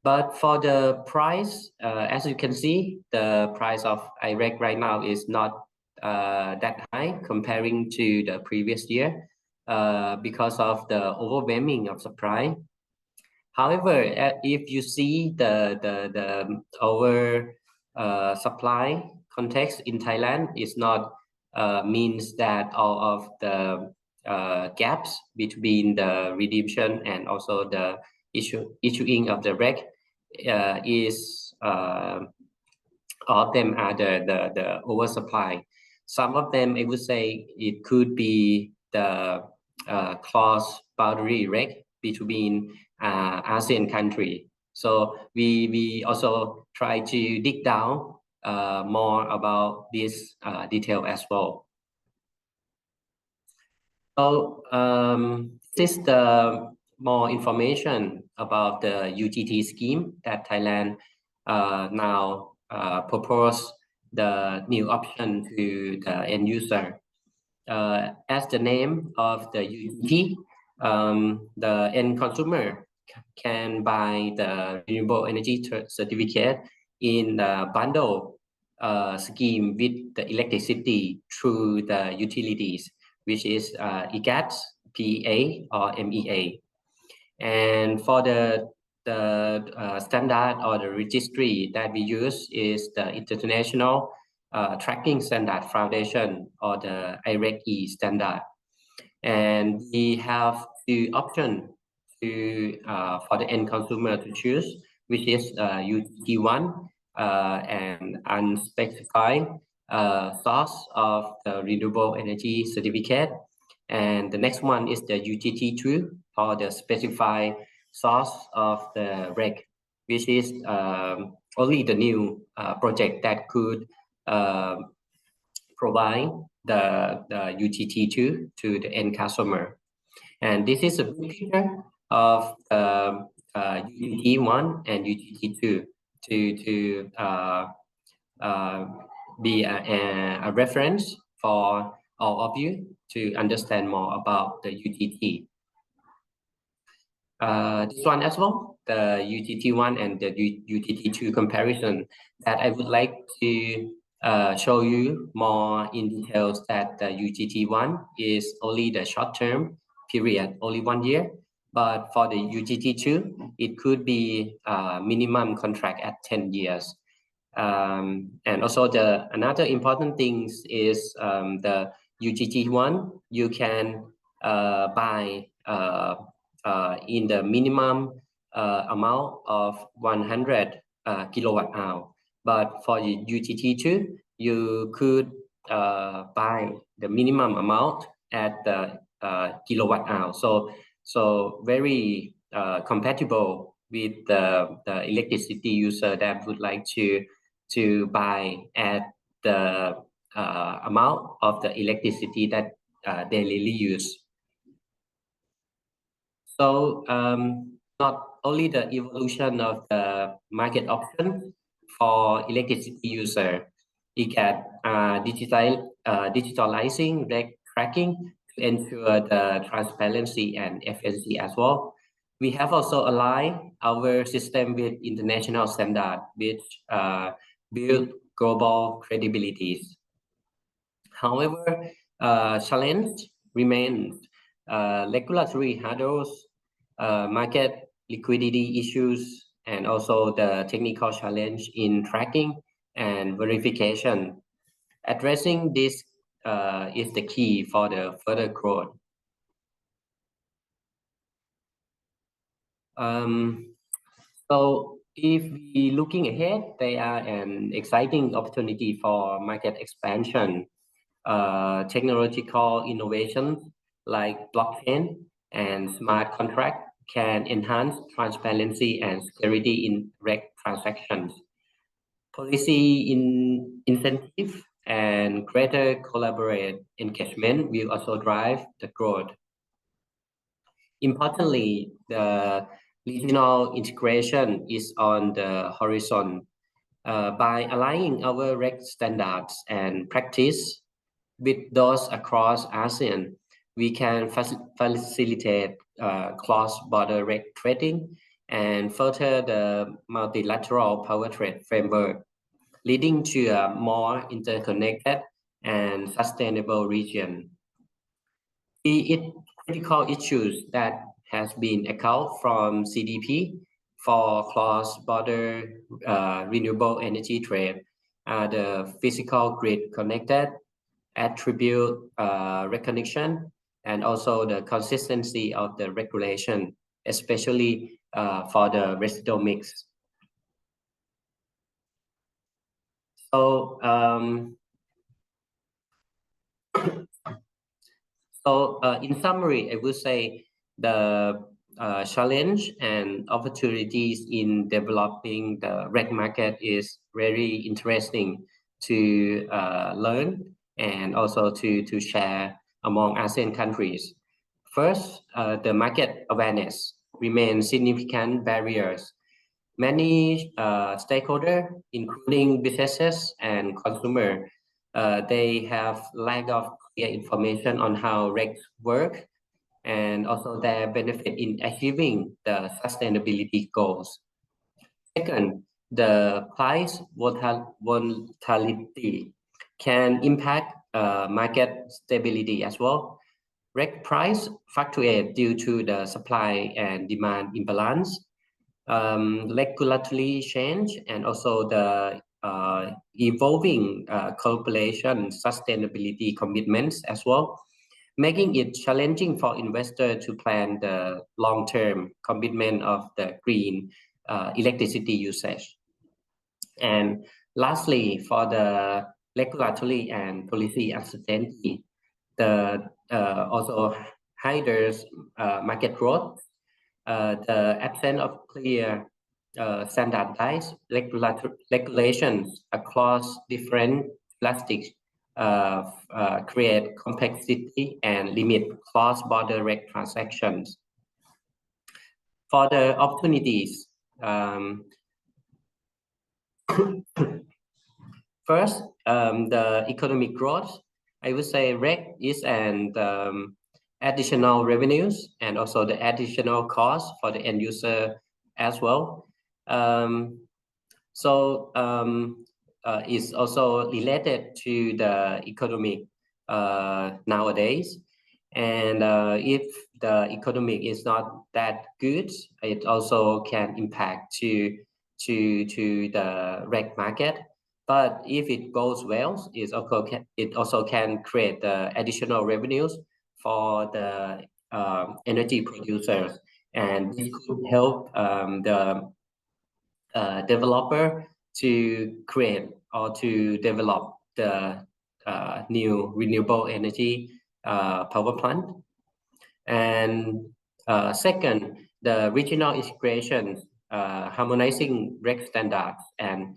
But for the price, as you can see, the price of IREC right now is not that high comparing to the previous year because of the overwhelming of supply. However, if you see the over supply context in Thailand, is not means that all of the gaps between the redemption and also the issuing of the REC is all of them are the oversupply. Some of them, I would say, it could be the cross boundary REC between ASEAN country. So we also try to dig down more about this detail as well. So this is the more information about the UGT scheme that Thailand now propose the new option to the end user. As the name of the UGT, the end consumer can buy the renewable energy certificate in the bundle scheme with the electricity through the utilities, which is ICAT, PEA, or MEA. And for the standard or the registry that we use is the International Tracking Standard Foundation or the IREC-E standard. And we have the option to for the end consumer to choose, which is UGT1 and unspecified source of the renewable energy certificate. And the next one is the UGT2 or the specified source of the REC, which is only the new project that could provide the UGT2 to the end customer. And this is a picture of UGT1 and UGT2 to be a reference for all of you to understand more about the UGT. This one as well, the UGT1 and the UGT2 comparison that I would like to show you more in details that the UGT1 is only the short-term period, only 1 year. But for the UGT2, it could be minimum contract at 10 years. And also another important thing is the UGT1, you can buy in the minimum amount of 100 kilowatt hour. But for the UGT2, you could buy the minimum amount at the kilowatt hour. So very compatible with the electricity user that would like to buy at the amount of the electricity that they really use. So not only the evolution of the market option for electricity user, EGAT digitalizing reg tracking to ensure the transparency and efficiency as well. We have also aligned our system with international standard, which build global credibilities. However, challenge remains regulatory hurdles, market liquidity issues, and also the technical challenge in tracking and verification. Addressing this is the key for the further growth. So if we looking ahead, there are an exciting opportunity for market expansion, technological innovations like blockchain and smart contract can enhance transparency and security in reg transactions. Policy incentive and greater collaborative engagement will also drive the growth. Importantly, the regional integration is on the horizon. By aligning our reg standards and practice with those across ASEAN, we can facilitate cross-border reg trading and further the multilateral power trade framework, leading to a more interconnected and sustainable region. Critical issues that has been echoed from CDP for cross-border renewable energy trade are the physical grid connected, attribute recognition, and also the consistency of the regulation, especially for the residual mix. So, in summary, I would say the challenge and opportunities in developing the reg market is very interesting to learn and also to share among ASEAN countries. First, the market awareness remains significant barriers. Many stakeholders, including businesses and consumers, they have lack of clear information on how regs work and also their benefit in achieving the sustainability goals. Second, the price volatility can impact market stability as well. Reg price fluctuate due to the supply and demand imbalance, regulatory change, and also the evolving corporation sustainability commitments as well, making it challenging for investors to plan the long-term commitment of the green electricity usage. And lastly, for the regulatory and policy uncertainty, the also hinders market growth. The absence of clear standardized regulations across different plastics create complexity and limit cross-border reg transactions. For the opportunities, first, the economic growth, I would say reg is an additional revenues and also the additional cost for the end user as well. Is also related to the economic nowadays. And if the economic is not that good, it also can impact to the reg market. But if it goes well, it also can create additional revenues for the energy producers, and this could help the developer to create or to develop the new renewable energy power plant. And second, the regional integration, harmonizing reg standards and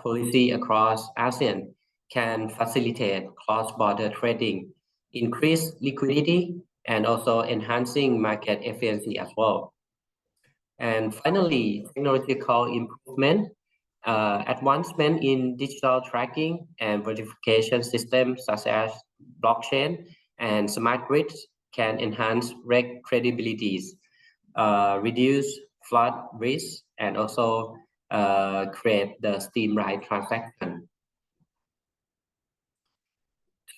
policy across ASEAN can facilitate cross-border trading, increase liquidity, and also enhancing market efficiency as well. And finally, technological improvement, advancement in digital tracking and verification systems such as blockchain and smart grids can enhance reg credibilities, reduce flood risk, and also create the streamlined transaction.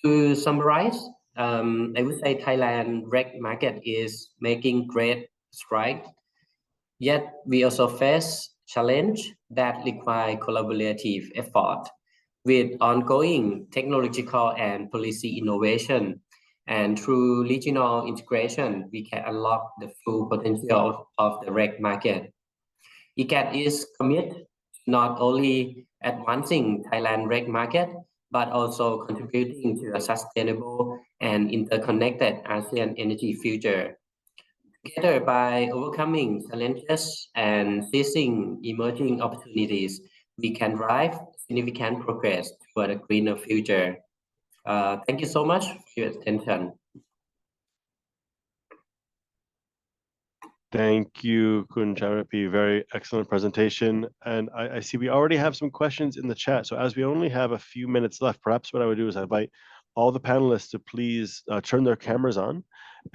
To summarize, I would say Thailand reg market is making great strides. Yet we also face challenges that require collaborative effort. With ongoing technological and policy innovation, and through regional integration, we can unlock the full potential of the reg market. ECAT is committed not only advancing Thailand reg market, but also contributing to a sustainable and interconnected ASEAN energy future. Together, by overcoming challenges and seizing emerging opportunities, we can drive significant progress toward a greener future. Thank you so much for your attention. Thank you, Kun Charapi. Very excellent presentation. And I see we already have some questions in the chat. So as we only have a few minutes left, perhaps what I would do is I invite all the panelists to please turn their cameras on,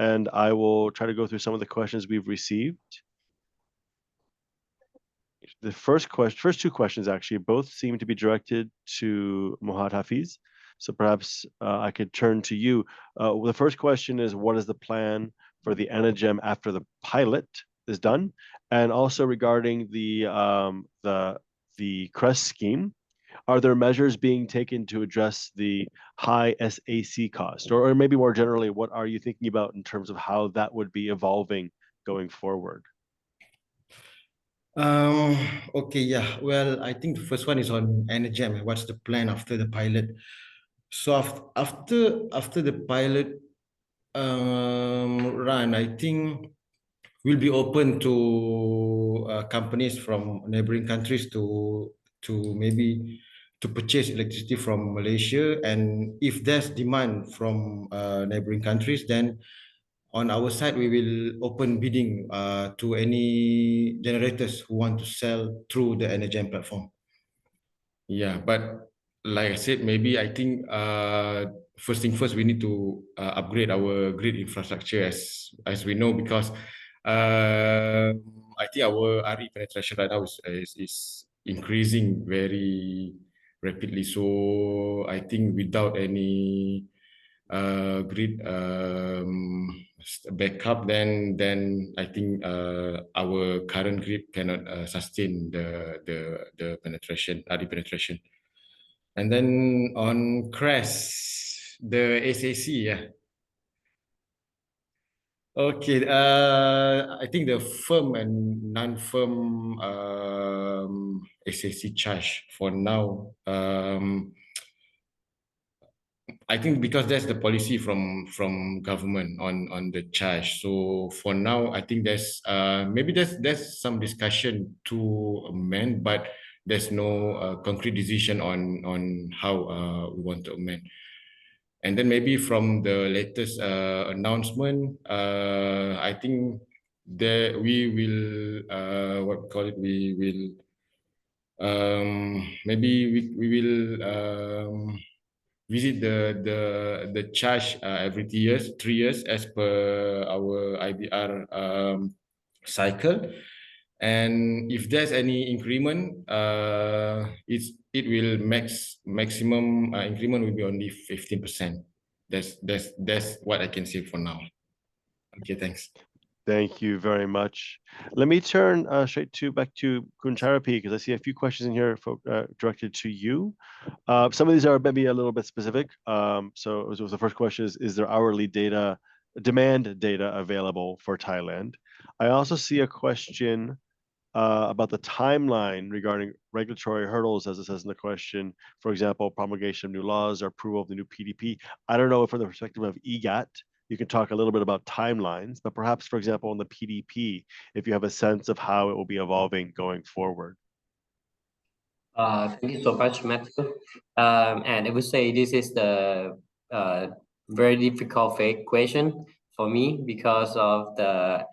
and I will try to go through some of the questions we've received. The first two questions actually both seem to be directed to Mohad Hafiz. So perhaps I could turn to you. The first question is, what is the plan for the ENEGEM after the pilot is done? And also regarding the CREST scheme, are there measures being taken to address the high SAC cost? Or maybe more generally, what are you thinking about in terms of how that would be evolving going forward? Okay, yeah. Well, I think the first one is on ENEGEM. What's the plan after the pilot? So after the pilot run, I think we'll be open to companies from neighboring countries to maybe to purchase electricity from Malaysia, and if there's demand from neighboring countries, then on our side we will open bidding to any generators who want to sell through the ENEGEM platform. Yeah, but like I said, maybe I think first thing first, we need to upgrade our grid infrastructure as we know, because I think our RE penetration right now is increasing very rapidly. So I think without any grid backup, then I think our current grid cannot sustain the penetration, RE penetration. And then on CREST, the SAC, yeah. Okay, I think the firm and non-firm SAC charge for now, I think because that's the policy from government on the charge. So for now, I think there's maybe there's some discussion to amend, but there's no concrete decision on how we want to amend. And then maybe from the latest announcement, I think that we will we will maybe we will visit the charge every 3 years as per our IBR cycle. And if there's any increment, it will maximum increment will be only 15%. That's what I can say for now. Okay, thanks. Thank you very much. Let me turn straight back to Kuncharapi, because I see a few questions in here directed to you. Some of these are maybe a little bit specific. So the first question is there hourly demand data available for Thailand? I also see a question about the timeline regarding regulatory hurdles, as it says in the question. For example, promulgation of new laws or approval of the new PDP. I don't know, from the perspective of EGAT, you can talk a little bit about timelines, but perhaps, for example, in the PDP, if you have a sense of how it will be evolving going forward. Thank you so much, Matthew. And I would say this is the very difficult question for me because of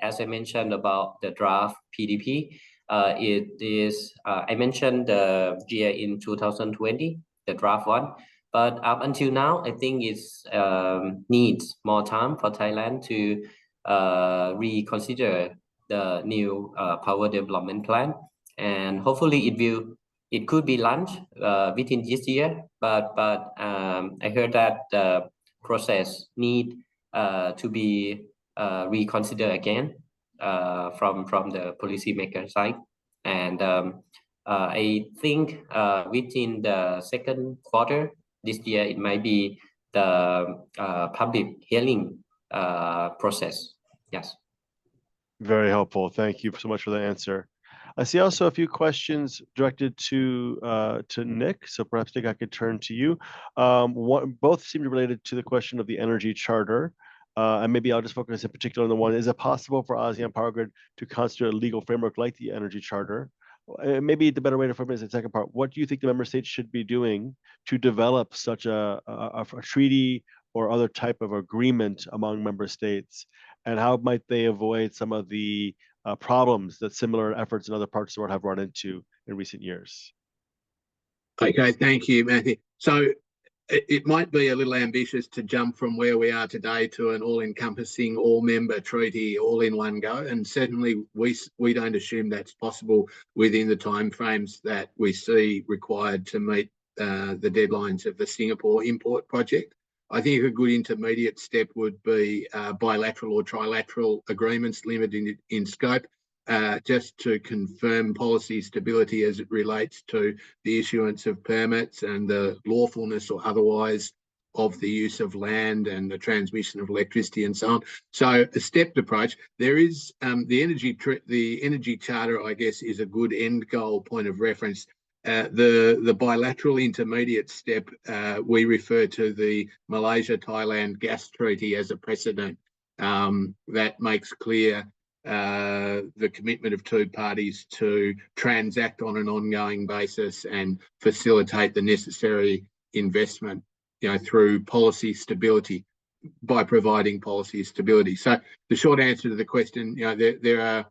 as I mentioned about the draft PDP. It is, I mentioned the year in 2020, the draft one, but up until now, I think it's needs more time for Thailand to reconsider the new power development plan, and hopefully it could be launched within this year. But I heard that the process need to be reconsidered again from the policymaker side, and I think within the second quarter this year it might be the public hearing process. Yes. Very helpful. Thank you so much for the answer. I see also a few questions directed to Nick, so perhaps Nick, I could turn to you. Both seem to be related to the question of the energy charter, and maybe I'll just focus in particular on the one: is it possible for ASEAN Power Grid to constitute a legal framework like the energy charter? Maybe the better way to formulate the second part: what do you think the member states should be doing to develop such a treaty or other type of agreement among member states, and how might they avoid some of the problems that similar efforts in other parts of the world have run into in recent years? Okay, thank you, Matthew. So it might be a little ambitious to jump from where we are today to an all-encompassing, all-member treaty all in one go, and certainly we don't assume that's possible within the timeframes that we see required to meet the deadlines of the Singapore import project. I think a good intermediate step would be bilateral or trilateral agreements limited in scope, just to confirm policy stability as it relates to the issuance of permits and the lawfulness or otherwise of the use of land and the transmission of electricity and so on. So a stepped approach. There is the energy charter, I guess, is a good end goal point of reference. The bilateral intermediate step, we refer to the Malaysia-Thailand gas treaty as a precedent that makes clear the commitment of two parties to transact on an ongoing basis and facilitate the necessary investment, through policy stability, by providing policy stability. So the short answer to the question, there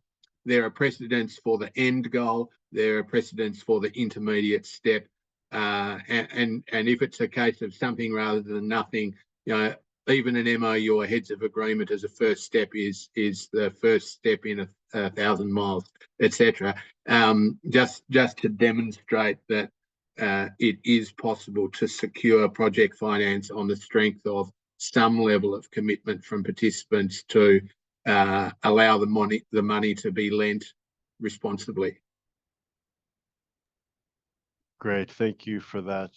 are precedents for the end goal, there are precedents for the intermediate step, and if it's a case of something rather than nothing, even an MOU or heads of agreement as a first step is the first step in 1,000 miles, etc. Just to demonstrate that it is possible to secure project finance on the strength of some level of commitment from participants to allow the money to be lent responsibly. Great, thank you for that.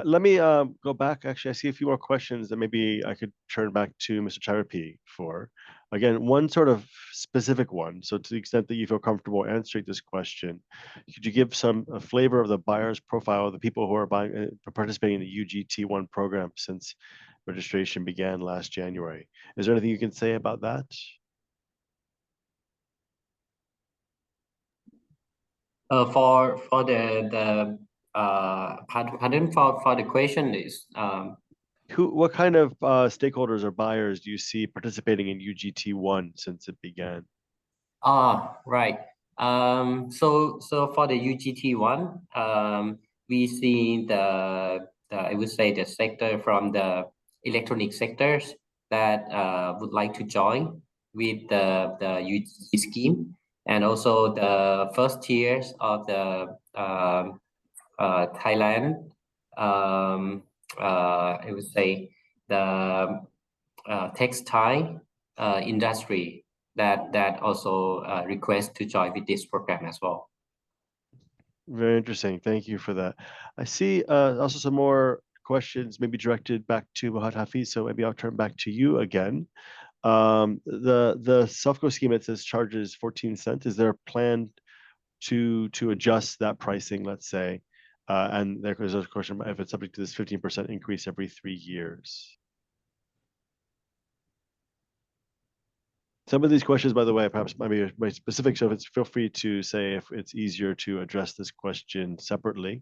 Let me go back. Actually, I see a few more questions that maybe I could turn back to Mr. Charapi for. Again, one sort of specific one. So to the extent that you feel comfortable answering this question, could you give some flavor of the buyer's profile of the people who are participating in the UGT1 program since registration began last January? Is there anything you can say about that? For the pardon for the question is what kind of stakeholders or buyers do you see participating in UGT1 since it began? Right. So for the UGT1, we see the I would say the sector from the electronic sectors that would like to join with the UGT scheme, and also the first tiers of the Thailand. I would say the textile industry that also request to join with this program as well. Very interesting. Thank you for that. I see also some more questions maybe directed back to Muhammad Hafiz, so maybe I'll turn back to you again. The Selfco scheme, it says charges 14 cents. Is there a plan to adjust that pricing, let's say? And there's a question if it's subject to this 15% increase every 3 years. Some of these questions, by the way, perhaps might be very specific, so feel free to say if it's easier to address this question separately.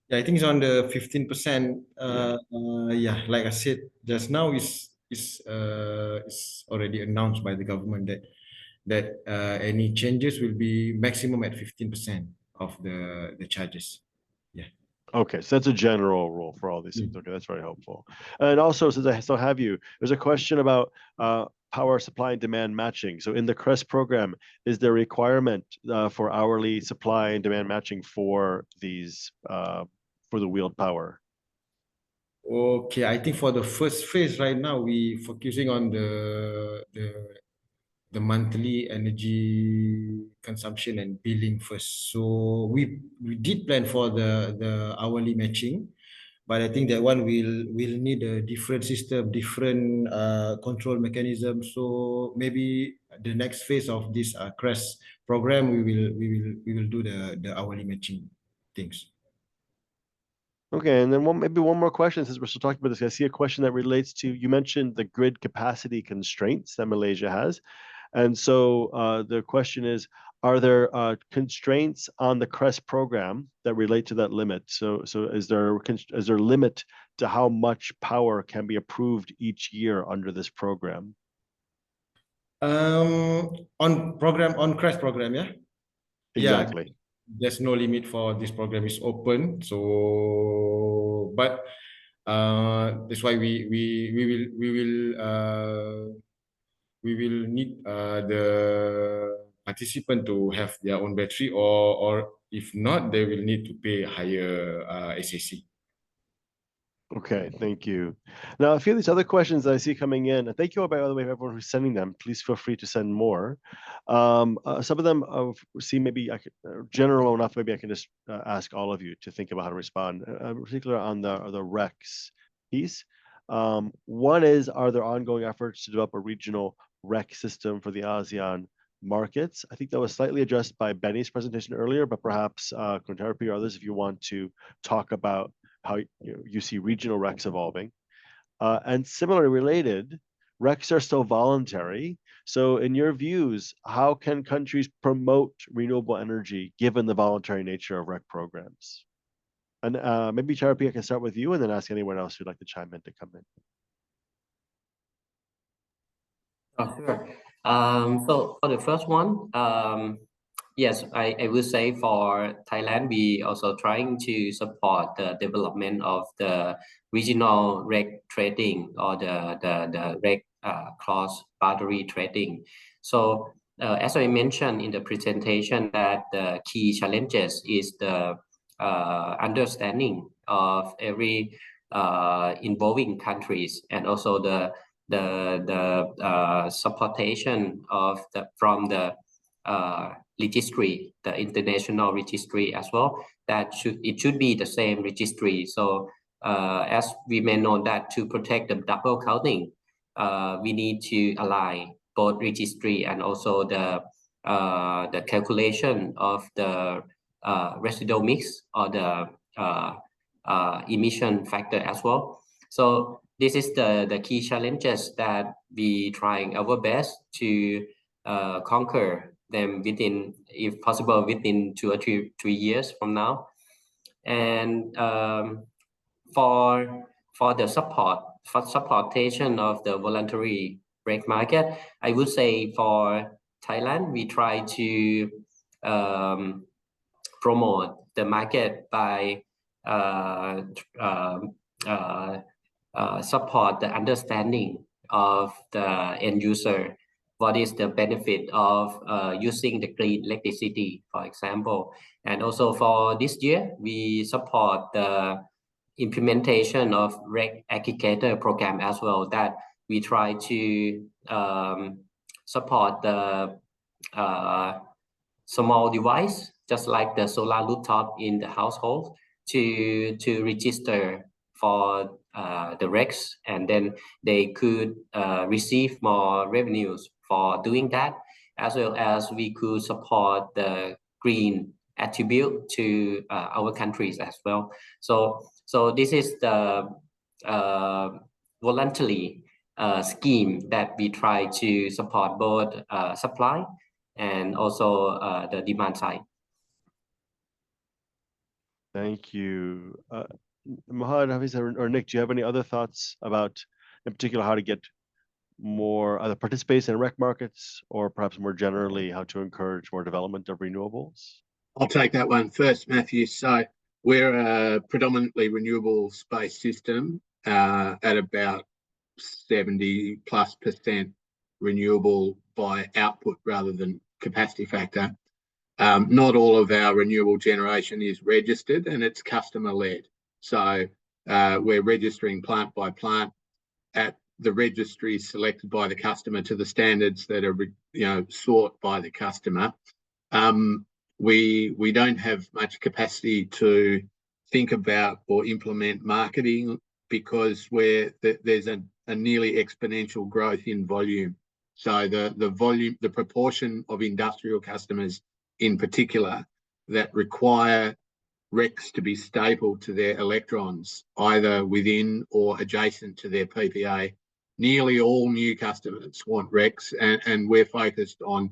Yeah, I think it's on the 15%. Yeah, like I said just now, is already announced by the government that any changes will be maximum at 15% of the charges. Yeah. Okay, so that's a general rule for all these things. Okay, that's very helpful. And also, since I still have you, there's a question about power supply and demand matching. So in the CREST program, is there a requirement for hourly supply and demand matching for these for the wheeled power? Okay, I think for the first phase right now, we focusing on the monthly energy consumption and billing first. So we did plan for the hourly matching, but I think that one will need a different system, different control mechanism. So maybe the next phase of this CREST program, we will do the hourly matching things. Okay, and then maybe one more question, since we're still talking about this. I see a question that relates to, you mentioned the grid capacity constraints that Malaysia has. And so the question is, are there constraints on the CREST program that relate to that limit? So is there a limit to how much power can be approved each year under this program? On CREST program, yeah? Exactly. Yeah, there's no limit for this program. Is open. So, but that's why we will need the participant to have their own battery, or if not, they will need to pay higher SAC. Okay, thank you. Now, a few of these other questions that I see coming in, and thank you, by the way, everyone who's sending them. Please feel free to send more. Some of them seem maybe general enough. Maybe I can just ask all of you to think about how to respond, particularly on the RECs piece. One is, are there ongoing efforts to develop a regional REC system for the ASEAN markets? I think that was slightly addressed by Benny's presentation earlier, but perhaps Kuntarpi or others, if you want to talk about how you see regional RECs evolving. And similarly related, RECs are still voluntary. So in your views, how can countries promote renewable energy given the voluntary nature of REC programs? And maybe Charapi, I can start with you and then ask anyone else who'd like to chime in to come in. Oh, sure. So for the first one, yes, I would say for Thailand, we also trying to support the development of the regional REC trading, or the REC cross-boundary trading. So as I mentioned in the presentation, that the key challenges is the understanding of every involving countries, and also the supportation of from the registry, the international registry as well. That it should be the same registry. So as we may know, that to protect the double counting, we need to align both registry and also the calculation of the residual mix, or the emission factor as well. So this is the key challenges that we trying our best to conquer them within, if possible, within 2 or 3 years from now. And for the supportation of the voluntary REC market, I would say for Thailand, we try to promote the market by support the understanding of the end user. What is the benefit of using the green electricity, for example? And also for this year, we support the implementation of REC aggregator program as well, that we try to support the small device, just like the solar rooftop in the household, to register for the RECs, and then they could receive more revenues for doing that, as well as we could support the green attribute to our countries as well. So this is the voluntary scheme that we try to support both supply and also the demand side. Thank you. Mohad, Hafiz, or Nick, do you have any other thoughts about, in particular, how to get more either participate in rec markets, or perhaps more generally, how to encourage more development of renewables? I'll take that one first, Matthew. So we're a predominantly renewables-based system at about 70+% renewable by output rather than capacity factor. Not all of our renewable generation is registered, and it's customer-led. So we're registering plant by plant at the registry selected by the customer to the standards that are sought by the customer. We don't have much capacity to think about or implement marketing because there's a nearly exponential growth in volume. So the proportion of industrial customers in particular that require RECs to be stapled to their electrons, either within or adjacent to their PPA, nearly all new customers want RECs, and we're focused on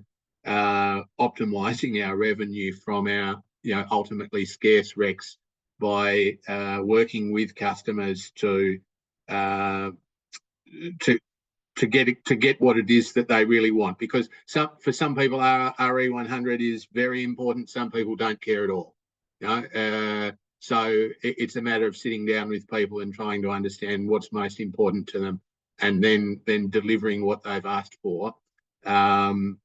optimizing our revenue from our ultimately scarce RECs by working with customers to get what it is that they really want. Because for some people, RE100 is very important. Some people don't care at all. So it's a matter of sitting down with people and trying to understand what's most important to them, and then delivering what they've asked for. And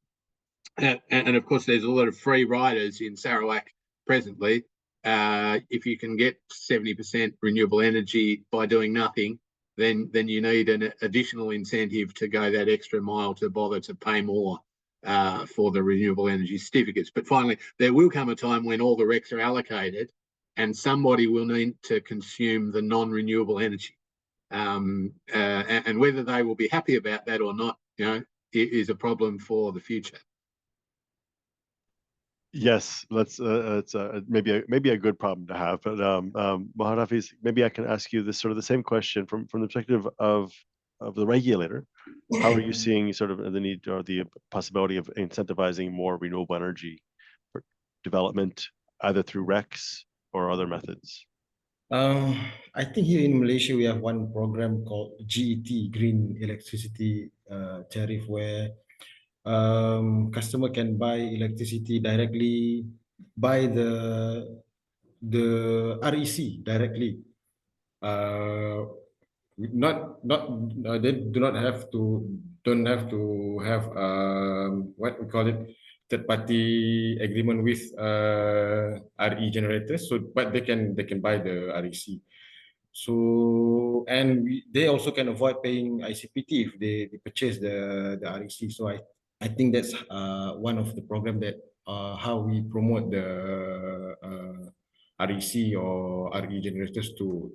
of course, there's a lot of free riders in Sarawak presently. If you can get 70% renewable energy by doing nothing, then you need an additional incentive to go that extra mile to bother to pay more for the renewable energy certificates. But finally, there will come a time when all the RECs are allocated and somebody will need to consume the non-renewable energy. And whether they will be happy about that or not, is a problem for the future. Yes, it's maybe a good problem to have. But Mohad Hafiz, maybe I can ask you this the same question from the perspective of the regulator. How are you seeing the need or the possibility of incentivizing more renewable energy development, either through RECs or other methods? I think here in Malaysia we have one program called GET, Green Electricity Tariff, where customer can buy electricity directly by the REC directly. They don't have to have what we call it, third party agreement with RE generators. So but they can buy the REC. So they also can avoid paying ICPT if they purchase the REC. So I think that's one of the program that how we promote the REC or RE generators to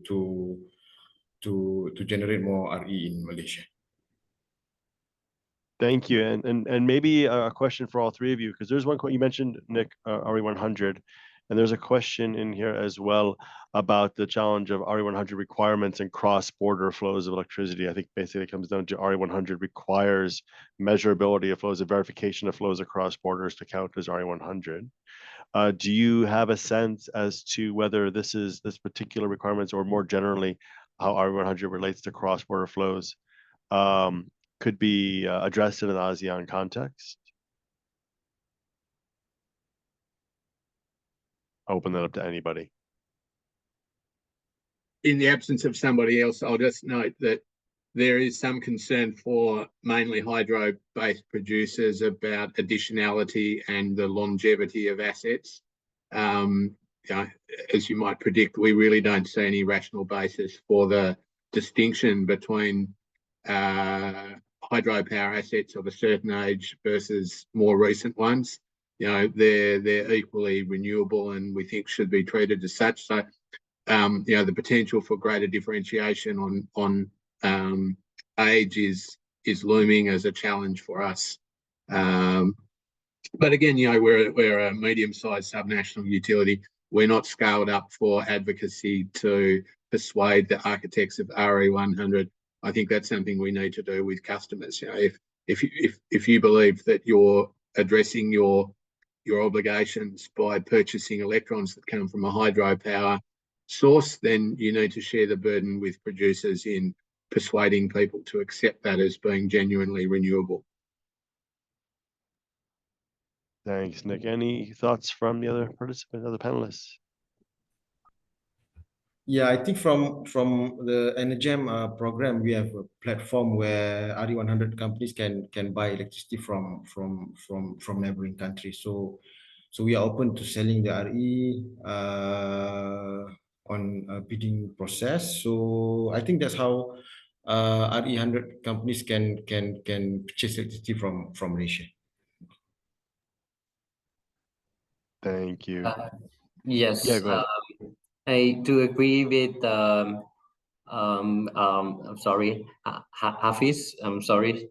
generate more RE in Malaysia. Thank you, and maybe a question for all three of you, because there's one you mentioned, Nick, RE100, and there's a question in here as well about the challenge of RE100 requirements and cross-border flows of electricity. I think basically it comes down to RE100 requires measurability of flows, a verification of flows across borders to count as RE100. Do you have a sense as to whether this particular requirements, or more generally, how RE100 relates to cross-border flows, could be addressed in an ASEAN context? I'll open that up to anybody. In the absence of somebody else, I'll just note that there is some concern for mainly hydro-based producers about additionality and the longevity of assets. As you might predict, we really don't see any rational basis for the distinction between hydropower assets of a certain age versus more recent ones. You know, they're equally renewable and we think should be treated as such. So, you know, the potential for greater differentiation on age is looming as a challenge for us. But again, you know, we're a medium-sized subnational utility. We're not scaled up for advocacy to persuade the architects of RE100. I think that's something we need to do with customers. You know, if you believe that you're addressing your obligations by purchasing electrons that come from a hydropower source, then you need to share the burden with producers in persuading people to accept that as being genuinely renewable. Thanks, Nick. Any thoughts from the other participants, other panelists? Yeah, I think from the EnerGem program, we have a platform where RE100 companies can buy electricity from neighboring countries. So we are open to selling the RE on a bidding process. So I think that's how RE100 companies can purchase electricity from Malaysia. Thank you. Yes, Yeah, go ahead. I do agree with I'm sorry, Hafiz, I'm sorry.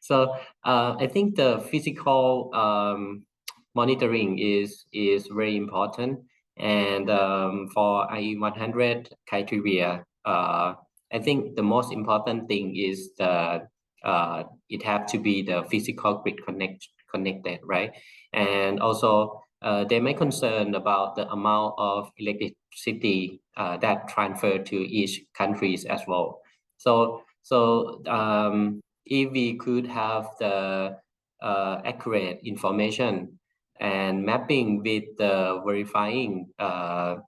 So I think the physical monitoring is very important. And for IE100 criteria, I think the most important thing is the it have to be the physical grid connected, right? And also they may concern about the amount of electricity that transfer to each countries as well. So if we could have the accurate information and mapping with the verifying or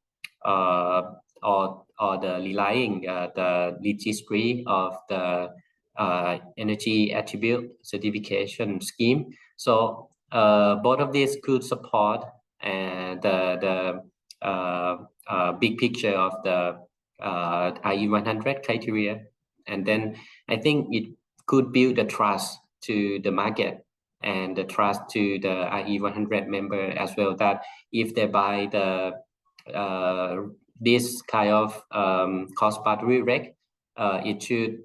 the relying the registry of the energy attribute certification scheme. So both of these could support the big picture of the IE100 criteria, and then I think it could build the trust to the market and the trust to the IE100 member as well, that if they buy the this kind of cost boundary reg, it should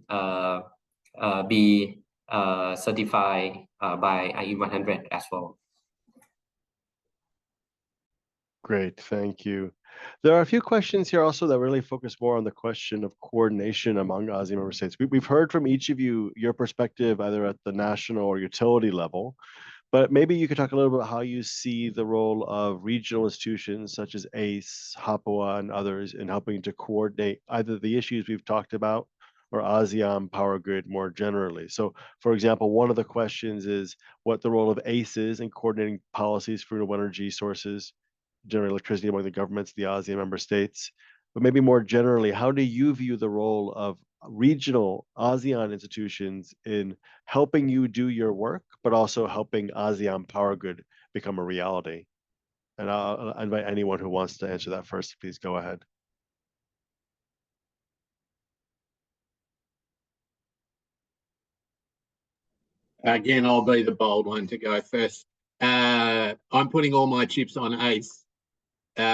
be certified by IE100 as well. Great, thank you. There are a few questions here also that really focus more on the question of coordination among ASEAN member states. We've heard from each of you your perspective either at the national or utility level, but maybe you could talk a little bit about how you see the role of regional institutions such as ACE, HAPOA, and others in helping to coordinate either the issues we've talked about or ASEAN Power Grid more generally. So, for example, one of the questions is what the role of ACE is in coordinating policies for renewable energy sources, generate electricity among the governments of the ASEAN member states. But maybe more generally, how do you view the role of regional ASEAN institutions in helping you do your work, but also helping ASEAN Power Grid become a reality? And I'll invite anyone who wants to answer that first. Please go ahead. Again, I'll be the bold one to go first. I'm putting all my chips on ACE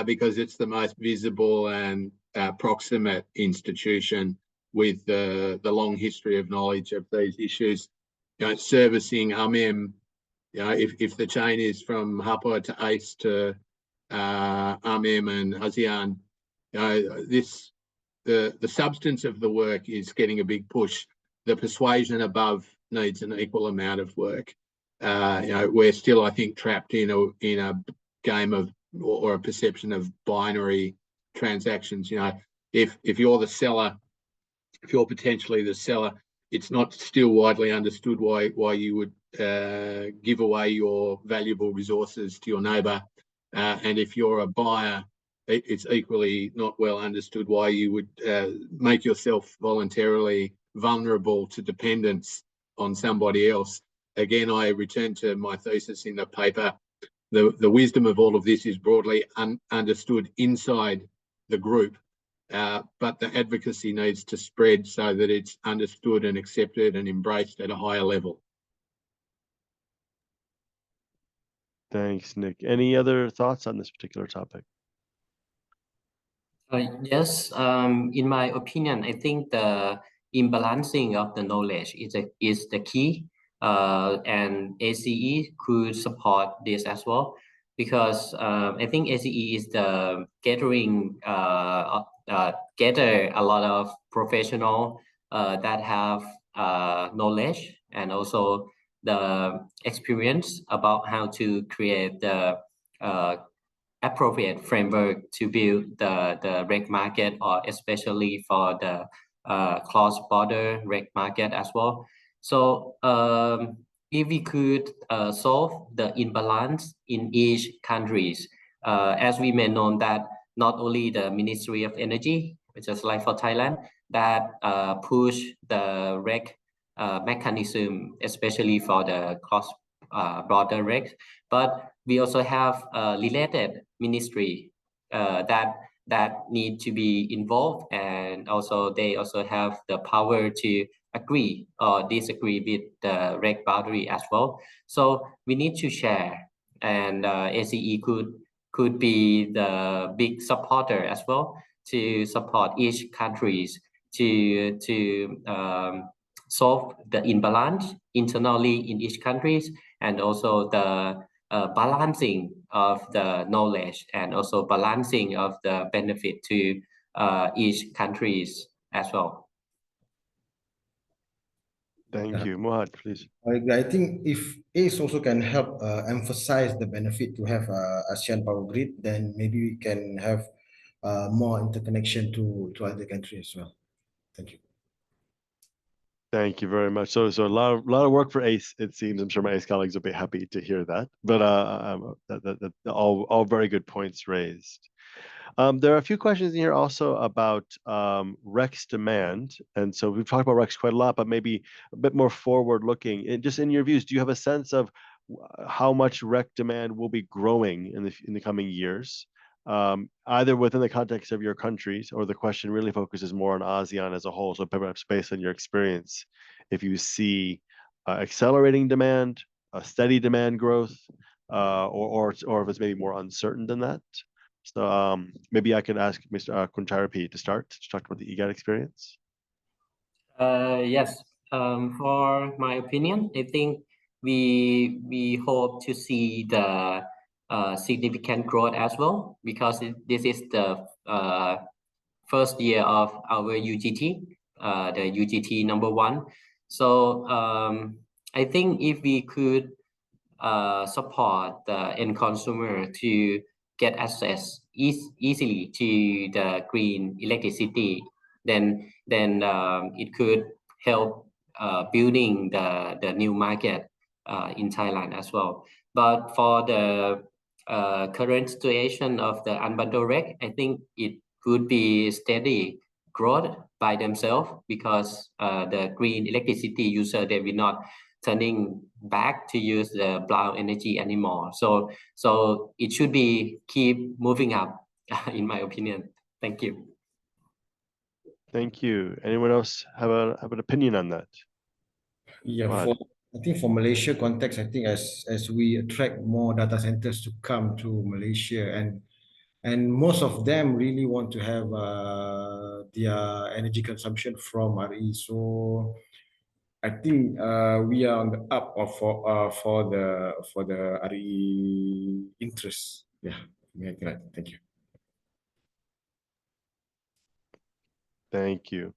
because it's the most visible and proximate institution with the long history of knowledge of these issues. You know, servicing AMEM, you know, if the chain is from HAPOA to ACE to AMEM and ASEAN, you know, the substance of the work is getting a big push. The persuasion above needs an equal amount of work. You know, we're still, I think, trapped in a game of or a perception of binary transactions. You know, if you're the seller, if you're potentially the seller, it's not still widely understood why you would give away your valuable resources to your neighbour. And if you're a buyer, it's equally not well understood why you would make yourself voluntarily vulnerable to dependence on somebody else. Again, I return to my thesis in the paper. The wisdom of all of this is broadly understood inside the group, but the advocacy needs to spread so that it's understood and accepted and embraced at a higher level. Thanks, Nick. Any other thoughts on this particular topic? Yes, in my opinion, I think the imbalancing of the knowledge is the key, and ACE could support this as well, because I think ACE is the gather a lot of professional that have knowledge and also the experience about how to create the appropriate framework to build the reg market, or especially for the cross-border reg market as well. So if we could solve the imbalance in each countries, as we may know that not only the Ministry of Energy, just like for Thailand, that push the reg mechanism, especially for the cross-border regs, but we also have related ministry that need to be involved, and also they also have the power to agree or disagree with the reg boundary as well. So we need to share, and ACE could be the big supporter as well to support each countries to solve the imbalance internally in each countries, and also the balancing of the knowledge, and also balancing of the benefit to each countries as well. Thank you. Mohad, please. I think if ACE also can help emphasize the benefit to have ASEAN Power Grid, then maybe we can have more interconnection to other countries as well. Thank you. Thank you very much. So a lot of work for ACE, it seems. I'm sure my ACE colleagues will be happy to hear that. But all very good points raised. There are a few questions in here also about REC's demand. And so we've talked about RECs quite a lot, but maybe a bit more forward-looking. And just in your views, do you have a sense of how much REC demand will be growing in the coming years, either within the context of your countries, or the question really focuses more on ASEAN as a whole? So perhaps based on your experience, if you see accelerating demand, a steady demand growth, or if it's maybe more uncertain than that. So maybe I could ask Mr. Kuntarapi to talk about the EGAT experience. Yes, for my opinion, I think we hope to see the significant growth as well, because this is the first year of our UGT, the UGT #1. So I think if we could support the end consumer to get access easily to the green electricity, then it could help building the new market in Thailand as well. But for the current situation of the unbundled reg, I think it could be steady growth by themselves, because the green electricity user, they will not turning back to use the brown energy anymore. So it should be keep moving up, in my opinion. Thank you. Thank you. Anyone else have an opinion on that? Yeah, I think for Malaysia context, I think as we attract more data centers to come to Malaysia, and most of them really want to have their energy consumption from RE. So I think we are on the up for the RE interest. Yeah, thank you. Thank you.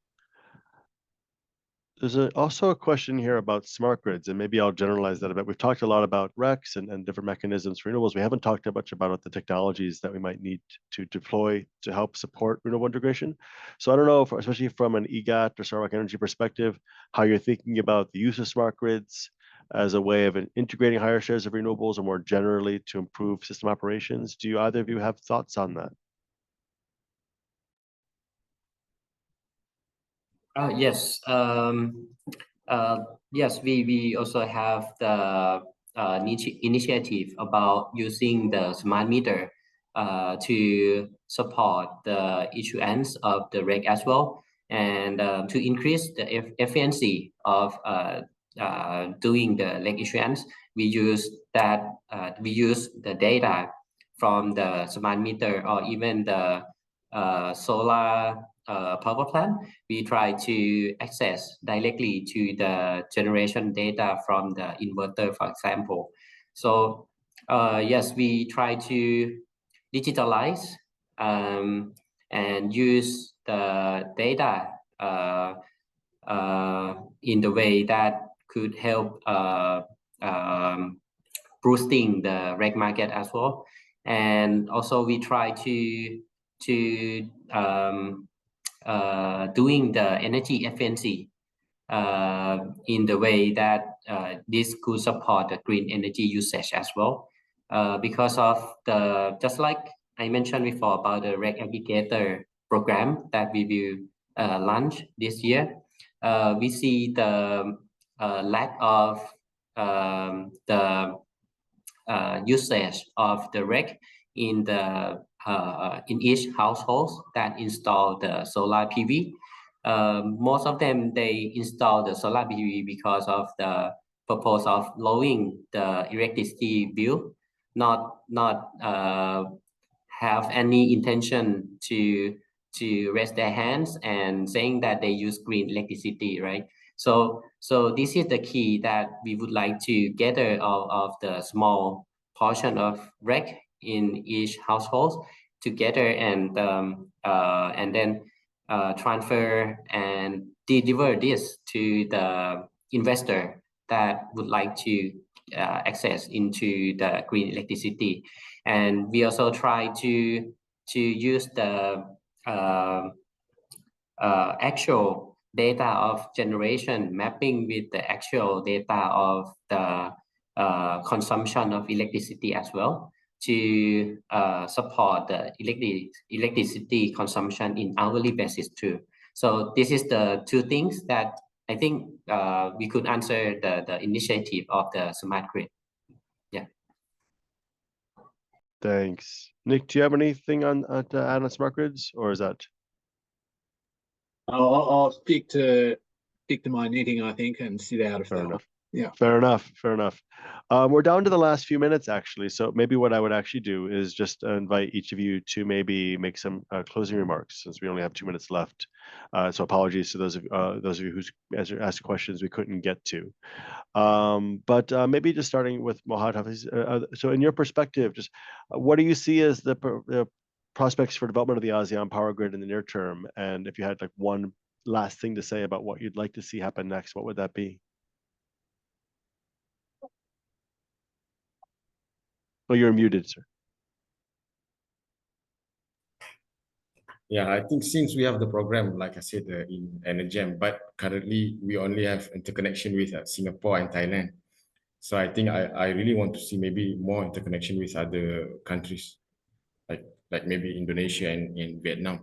There's also a question here about smart grids, and maybe I'll generalize that a bit. We've talked a lot about RECs and different mechanisms for renewables. We haven't talked much about the technologies that we might need to deploy to help support renewable integration. So I don't know, especially from an EGAT or Sarawak Energy perspective, how you're thinking about the use of smart grids as a way of integrating higher shares of renewables, or more generally to improve system operations. Do either of you have thoughts on that? Yes. Yes, we also have the initiative about using the smart meter to support the issuance of the reg as well, and to increase the efficiency of doing the reg issuance. We use the data from the smart meter or even the solar power plant. We try to access directly to the generation data from the inverter, for example. So yes, we try to digitalize and use the data in the way that could help boosting the reg market as well. And also we try to doing the energy efficiency in the way that this could support the green energy usage as well. Because of just like I mentioned before about the reg aggregator program that we will launch this year, we see the lack of the usage of the reg in each household that install the solar PV. Most of them, they install the solar PV because of the purpose of lowering the electricity bill, not have any intention to raise their hands and saying that they use green electricity, right? So this is the key that we would like to gather of the small portion of reg in each household together, and then transfer and deliver this to the investor that would like to access into the green electricity. And we also try to use the actual data of generation mapping with the actual data of the consumption of electricity as well, to support the electricity consumption in hourly basis too. So this is the two things that I think we could answer the initiative of the smart grid. Yeah. Thanks. Nick, do you have anything to add on smart grids, or is that? I'll stick to my knitting, I think, and sit out of Fair that. enough. Yeah. Fair enough. Fair enough. We're down to the last few minutes, actually. So maybe what I would actually do is just invite each of you to maybe make some closing remarks, since we only have 2 minutes left. So apologies to those of you who asked questions we couldn't get to. But maybe just starting with Mohad Hafiz. So in your perspective, just what do you see as the prospects for development of the ASEAN Power Grid in the near term? And if you had like one last thing to say about what you'd like to see happen next, what would that be? Oh, you're muted, sir. Yeah, I think since we have the program, like I said, in Energem, but currently we only have interconnection with Singapore and Thailand. So I think I really want to see maybe more interconnection with other countries, like maybe Indonesia and Vietnam.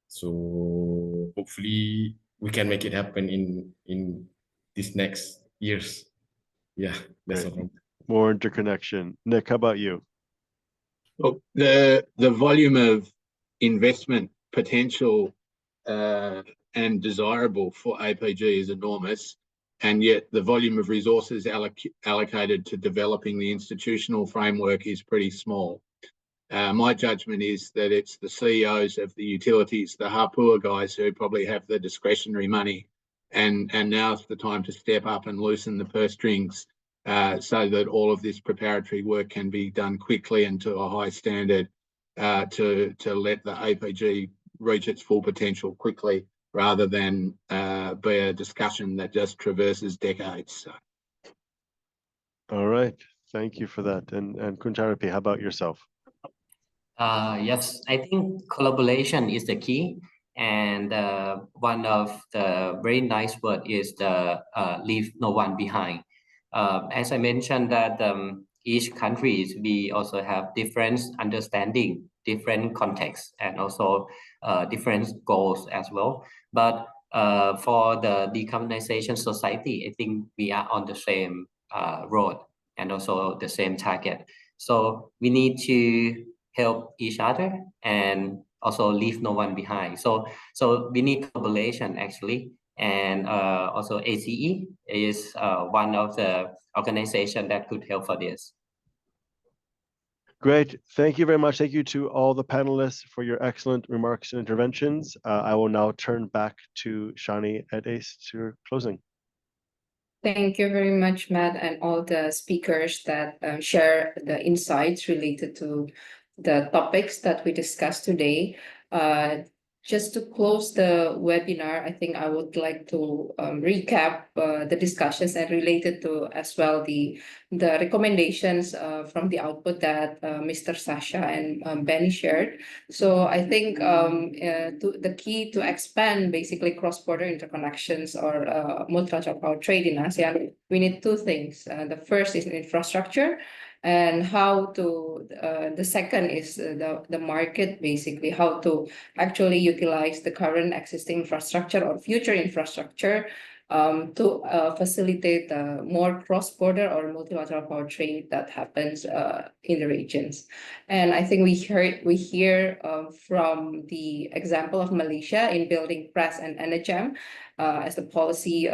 So hopefully we can make it happen in this next years. Yeah, that's all. More interconnection. Nick, how about you? Well, the volume of investment potential and desirable for APG is enormous, and yet the volume of resources allocated to developing the institutional framework is pretty small. My judgment is that it's the CEOs of the utilities, the Hapua guys, who probably have the discretionary money, and now's the time to step up and loosen the purse strings so that all of this preparatory work can be done quickly and to a high standard to let the APG reach its full potential quickly, rather than be a discussion that just traverses decades. So. All right, thank you for that. And Kuncharapi, how about yourself? Yes, I think collaboration is the key, and one of the very nice word is the leave no one behind. As I mentioned that each countries, we also have different understanding, different contexts, and also different goals as well. But for the decarbonization society, I think we are on the same road and also the same target. So we need to help each other and also leave no one behind. So we need collaboration actually. And also ACE is one of the organizations that could help for this. Great. Thank you very much. Thank you to all the panelists for your excellent remarks and interventions. I will now turn back to Shani at ACE to closing. Thank you very much, Matt, and all the speakers that share the insights related to the topics that we discussed today. Just to close the webinar, I think I would like to recap the discussions and related to as well the recommendations from the output that Mr. Sasha and Benny shared. So I think the key to expand basically cross-border interconnections or multilateral power trade in ASEAN, we need two things. The first is infrastructure, and how to the second is the market, basically how to actually utilize the current existing infrastructure or future infrastructure to facilitate more cross-border or multilateral power trade that happens in the regions. And I think we hear from the example of Malaysia in building PRES and ENEGEM as a policy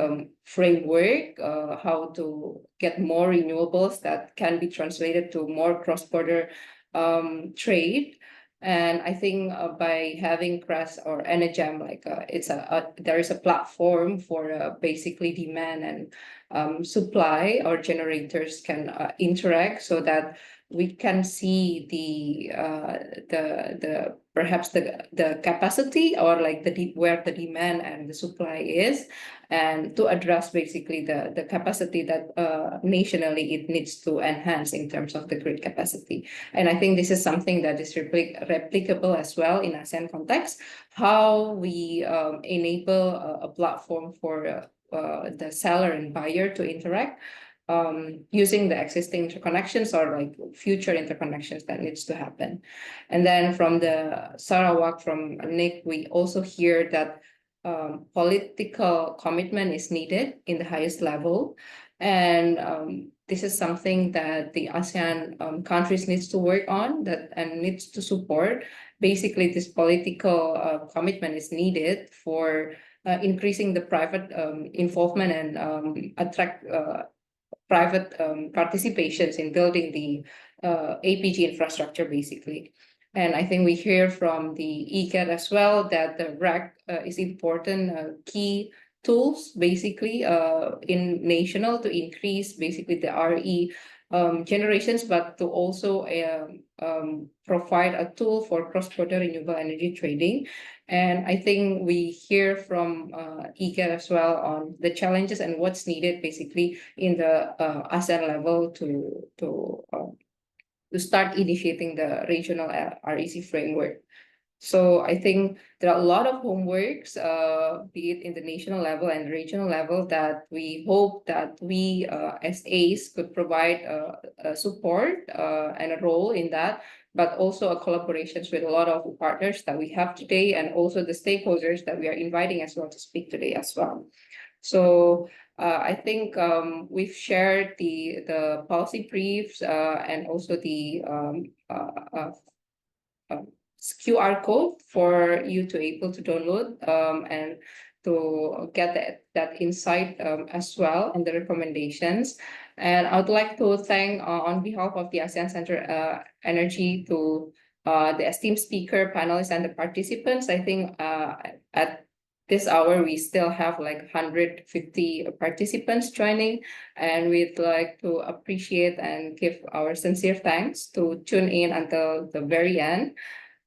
framework, how to get more renewables that can be translated to more cross-border trade. And I think by having PRES or ENEGEM, like there is a platform for basically demand and supply, or generators can interact so that we can see perhaps the capacity or like where the demand and the supply is, and to address basically the capacity that nationally it needs to enhance in terms of the grid capacity. And I think this is something that is replicable as well in ASEAN context, how we enable a platform for the seller and buyer to interact using the existing interconnections or like future interconnections that needs to happen. And then from the Sarawak, from Nick, we also hear that political commitment is needed in the highest level. And this is something that the ASEAN countries needs to work on and needs to support. Basically, this political commitment is needed for increasing the private involvement and attract private participations in building the APG infrastructure, basically. And I think we hear from the EGAT as well that the REC is important, key tools basically in national to increase basically the RE generations, but to also provide a tool for cross-border renewable energy trading. And I think we hear from EGAT as well on the challenges and what's needed basically in the ASEAN level to start initiating the regional REC framework. So I think there are a lot of homeworks, be it in the national level and regional level, that we hope that we as ACE could provide support and a role in that, but also a collaborations with a lot of partners that we have today, and also the stakeholders that we are inviting as well to speak today as well. So I think we've shared the policy briefs and also the QR code for you to able to download and to get that insight as well, and the recommendations. And I would like to thank on behalf of the ASEAN Centre Energy to the esteemed speaker, panelists, and the participants. I think at this hour, we still have like 150 participants joining, and we'd like to appreciate and give our sincere thanks to tune in until the very end.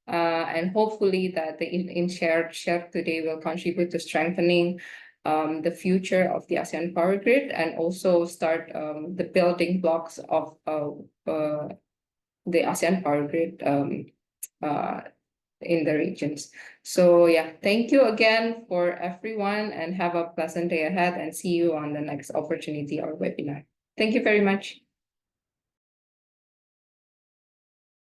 And hopefully that the shared today will contribute to strengthening the future of the ASEAN Power Grid, and also start the building blocks of the ASEAN Power Grid in the regions. So yeah, thank you again for everyone, and have a pleasant day ahead, and see you on the next opportunity or webinar. Thank you very much.